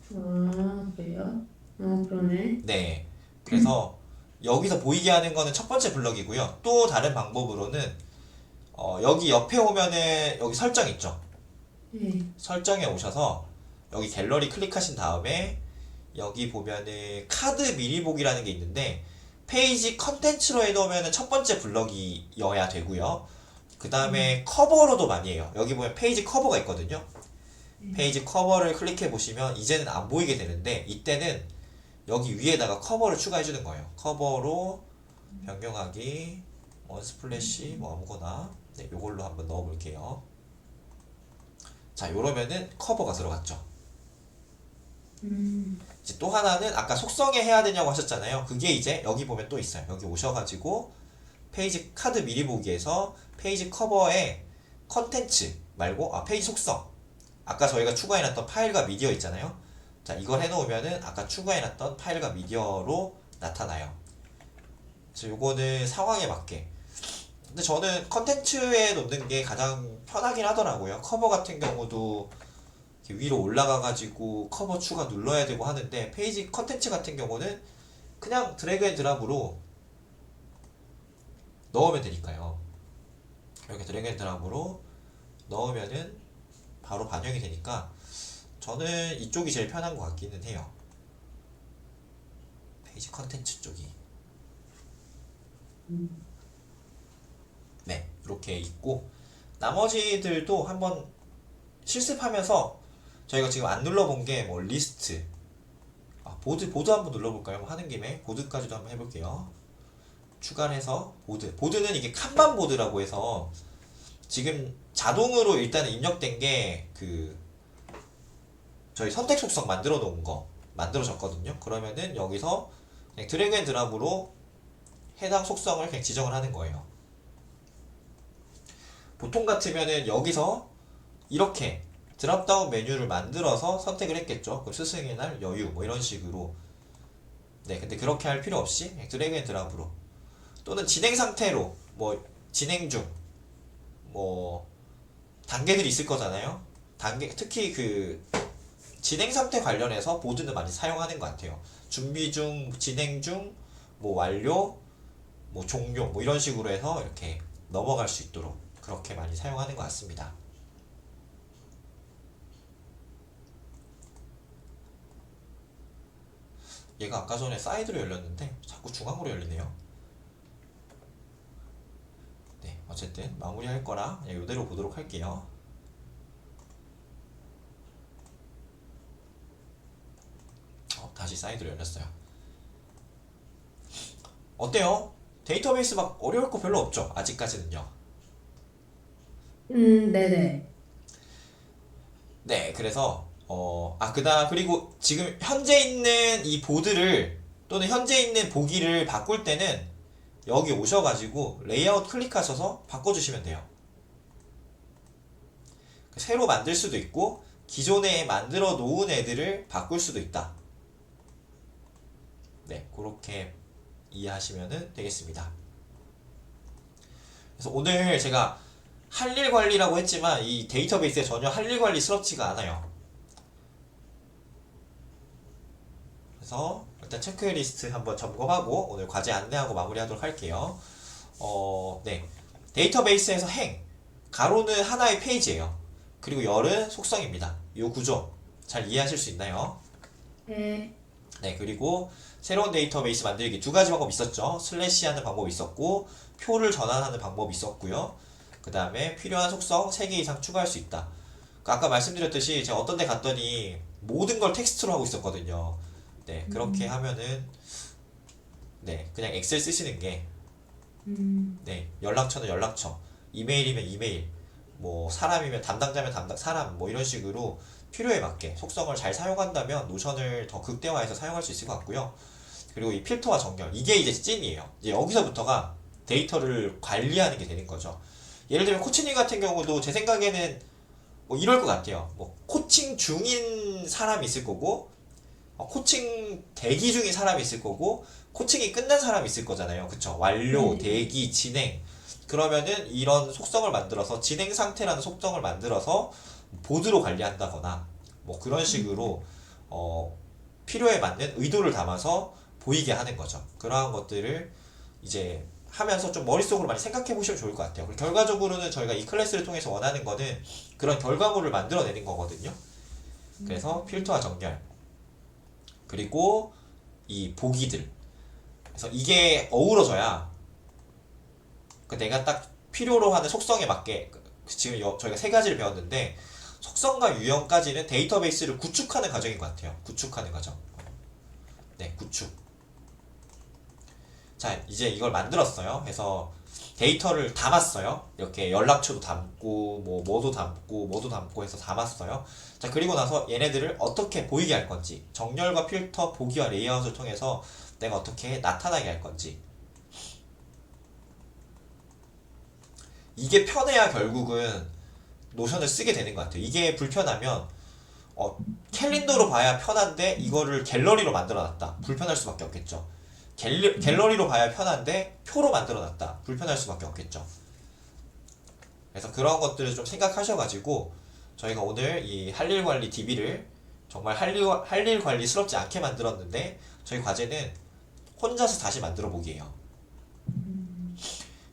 그래요? 그러네. 네. 그래서 여기서 보이게 하는 거는 첫 번째 블럭이고요. 또 다른 방법으로는 여기 옆에 오면은 여기 설정 있죠. 네. 설정에 오셔서 여기 갤러리 클릭하신 다음에 여기 보면은 카드 미리 보기라는 게 있는데 페이지 컨텐츠로 해놓으면 첫 번째 블럭이어야 되고요. 그 다음에 커버로도 많이 해요. 여기 보면 페이지 커버가 있거든요. 페이지 커버를 클릭해 보시면 이제는 안 보이게 되는데 이때는 여기 위에다가 커버를 추가해 주는 거예요. 커버로 변경하기 원스플래시 뭐 아무거나 네, 요걸로 한번 넣어 볼게요. 자, 요러면은 커버가 들어갔죠. 이제 또 하나는 아까 속성에 해야 되냐고 하셨잖아요. 그게 이제 여기 보면 또 있어요. 여기 오셔가지고 페이지 카드 미리 보기에서 페이지 커버에 컨텐츠 말고 페이지 속성 아까 저희가 추가해놨던 파일과 미디어 있잖아요. 자, 이걸 해놓으면은 아까 추가해놨던 파일과 미디어로 나타나요. 그래서 요거는 상황에 맞게. 근데 저는 컨텐츠에 놓는 게 가장 편하긴 하더라고요. 커버 같은 경우도 이렇게 위로 올라가가지고 커버 추가 눌러야 되고 하는데 페이지 컨텐츠 같은 경우는 그냥 드래그 앤 드랍으로 넣으면 되니까요. 이렇게 드래그 앤 드랍으로 넣으면은 바로 반영이 되니까 저는 이쪽이 제일 편한 것 같기는 해요. 페이지 컨텐츠 쪽이. 네, 이렇게 있고 나머지들도 한번 실습하면서 저희가 지금 안 눌러본 게 뭐 리스트 보드 한번 눌러볼까요? 뭐 하는 김에 보드까지도 한번 해볼게요. 추가를 해서 보드는 이게 칸반 보드라고 해서 지금 자동으로 일단 입력된 게 그 저희 선택 속성 만들어 놓은 거 만들어졌거든요. 그러면은 여기서 그냥 드래그 앤 드랍으로 해당 속성을 그냥 지정을 하는 거예요. 보통 같으면은 여기서 이렇게 드랍다운 메뉴를 만들어서 선택을 했겠죠. 그럼 스승의 날 여유 뭐 이런 식으로. 네, 근데 그렇게 할 필요 없이 그냥 드래그 앤 드랍으로 또는 진행 상태로 뭐 진행 중 뭐 단계들이 있을 거잖아요. 단계 특히 그 진행 상태 관련해서 보드는 많이 사용하는 것 같아요. 준비 중, 진행 중, 뭐 완료, 뭐 종료 뭐 이런 식으로 해서 이렇게 넘어갈 수 있도록 그렇게 많이 사용하는 것 같습니다. 얘가 아까 전에 사이드로 열렸는데 자꾸 중앙으로 열리네요. 네, 어쨌든 마무리할 거라 그냥 이대로 보도록 할게요. 다시 사이드로 열렸어요. 어때요? 데이터베이스 막 어려울 거 별로 없죠? 아직까지는요. 네네. 네, 그래서 그리고 지금 현재 있는 이 보드를 또는 현재 있는 보기를 바꿀 때는 여기 오셔가지고 레이아웃 클릭하셔서 바꿔주시면 돼요. 새로 만들 수도 있고 기존에 만들어 놓은 애들을 바꿀 수도 있다. 네, 그렇게 이해하시면 되겠습니다. 그래서 오늘 제가 할 일 관리라고 했지만 이 데이터베이스에 전혀 할 일 관리스럽지가 않아요. 그래서 일단 체크리스트 한번 점검하고 오늘 과제 안내하고 마무리하도록 할게요. 네. 데이터베이스에서 행, 가로는 하나의 페이지예요. 그리고 열은 속성입니다. 이 구조 잘 이해하실 수 있나요? 네. 네, 그리고 새로운 데이터베이스 만들기 두 가지 방법 있었죠. 슬래시 하는 방법이 있었고 표를 전환하는 방법이 있었고요. 그 다음에 필요한 속성 3개 이상 추가할 수 있다. 아까 말씀드렸듯이 제가 어떤 데 갔더니 모든 걸 텍스트로 하고 있었거든요. 네, 그렇게 하면은 네, 그냥 엑셀 쓰시는 게 네, 연락처는 연락처, 이메일이면 이메일, 뭐 사람이면 담당자면 담당 사람 뭐 이런 식으로 필요에 맞게 속성을 잘 사용한다면 노션을 더 극대화해서 사용할 수 있을 것 같고요. 그리고 이 필터와 정렬 이게 이제 찐이에요. 이제 여기서부터가 데이터를 관리하는 게 되는 거죠. 예를 들면 코치님 같은 경우도 제 생각에는 뭐 이럴 것 같아요. 뭐 코칭 중인 사람이 있을 거고 코칭 대기 중인 사람이 있을 거고 코칭이 끝난 사람이 있을 거잖아요. 그쵸? 완료, 네. 대기, 진행. 그러면은 이런 속성을 만들어서 진행 상태라는 속성을 만들어서 보드로 관리한다거나 뭐 그런 식으로 필요에 맞는 의도를 담아서 보이게 하는 거죠. 그러한 것들을 이제 하면서 좀 머릿속으로 많이 생각해 보시면 좋을 것 같아요. 그리고 결과적으로는 저희가 이 클래스를 통해서 원하는 거는 그런 결과물을 만들어내는 거거든요. 그래서 필터와 정렬 그리고 이 보기들 그래서 이게 어우러져야 내가 딱 필요로 하는 속성에 맞게 지금 저희가 세 가지를 배웠는데 속성과 유형까지는 데이터베이스를 구축하는 과정인 것 같아요. 구축하는 과정. 네, 구축. 자, 이제 이걸 만들었어요. 그래서 데이터를 담았어요. 이렇게 연락처도 담고 뭐도 담고 뭐도 담고 해서 담았어요. 자, 그리고 나서 얘네들을 어떻게 보이게 할 건지 정렬과 필터, 보기와 레이아웃을 통해서 내가 어떻게 나타나게 할 건지 이게 편해야 결국은 노션을 쓰게 되는 것 같아요. 이게 불편하면 캘린더로 봐야 편한데 이거를 갤러리로 만들어놨다. 불편할 수밖에 없겠죠. 갤러리로 봐야 편한데 표로 만들어놨다. 불편할 수밖에 없겠죠. 그래서 그런 것들을 좀 생각하셔가지고 저희가 오늘 이 할 일 관리 DB를 정말 할 일 관리스럽지 않게 만들었는데 저희 과제는 혼자서 다시 만들어 보기예요.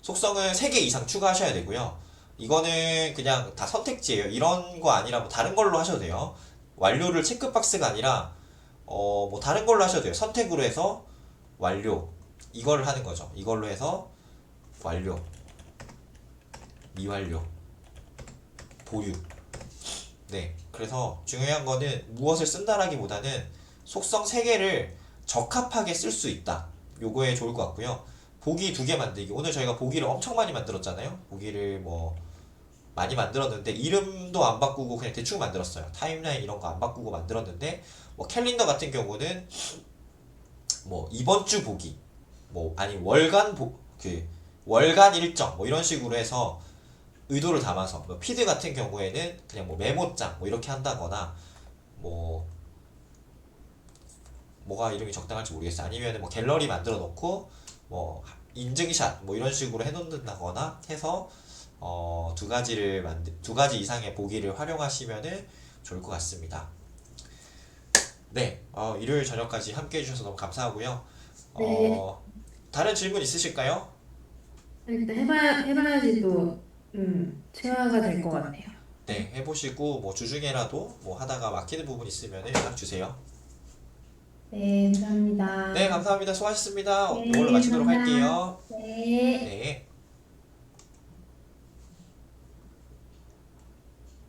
속성을 3개 이상 추가하셔야 되고요. 이거는 그냥 다 선택지예요. 이런 거 아니라 뭐 다른 걸로 하셔도 돼요. 완료를 체크박스가 아니라 뭐 다른 걸로 하셔도 돼요. 선택으로 해서 완료 이거를 하는 거죠. 이걸로 해서 완료, 미완료, 보류. 네, 그래서 중요한 거는 무엇을 쓴다라기보다는 속성 3개를 적합하게 쓸 수 있다. 요거에 좋을 것 같고요. 보기 2개 만들기. 오늘 저희가 보기를 엄청 많이 만들었잖아요. 보기를 뭐 많이 만들었는데 이름도 안 바꾸고 그냥 대충 만들었어요. 타임라인 이런 거 안 바꾸고 만들었는데 뭐 캘린더 같은 경우는 뭐 이번 주 보기 뭐 아니 월간 일정 뭐 이런 식으로 해서 의도를 담아서 뭐 피드 같은 경우에는 그냥 뭐 메모장 뭐 이렇게 한다거나 뭐 뭐가 이름이 적당할지 모르겠어. 아니면 뭐 갤러리 만들어 놓고 뭐 인증샷 뭐 이런 식으로 해놓는다거나 해서 두 가지 이상의 보기를 활용하시면은 좋을 것 같습니다. 네, 일요일 저녁까지 함께 해주셔서 너무 감사하고요. 네. 다른 질문 있으실까요? 일단 해봐야지 또, 체화가 될 것 같네요. 네, 해보시고 뭐 주중에라도 뭐 하다가 막히는 부분 있으면 연락 주세요. 네, 감사합니다. 네, 감사합니다. 수고하셨습니다. 네, 이걸로 마치도록 감사합니다. 할게요. 네. 네.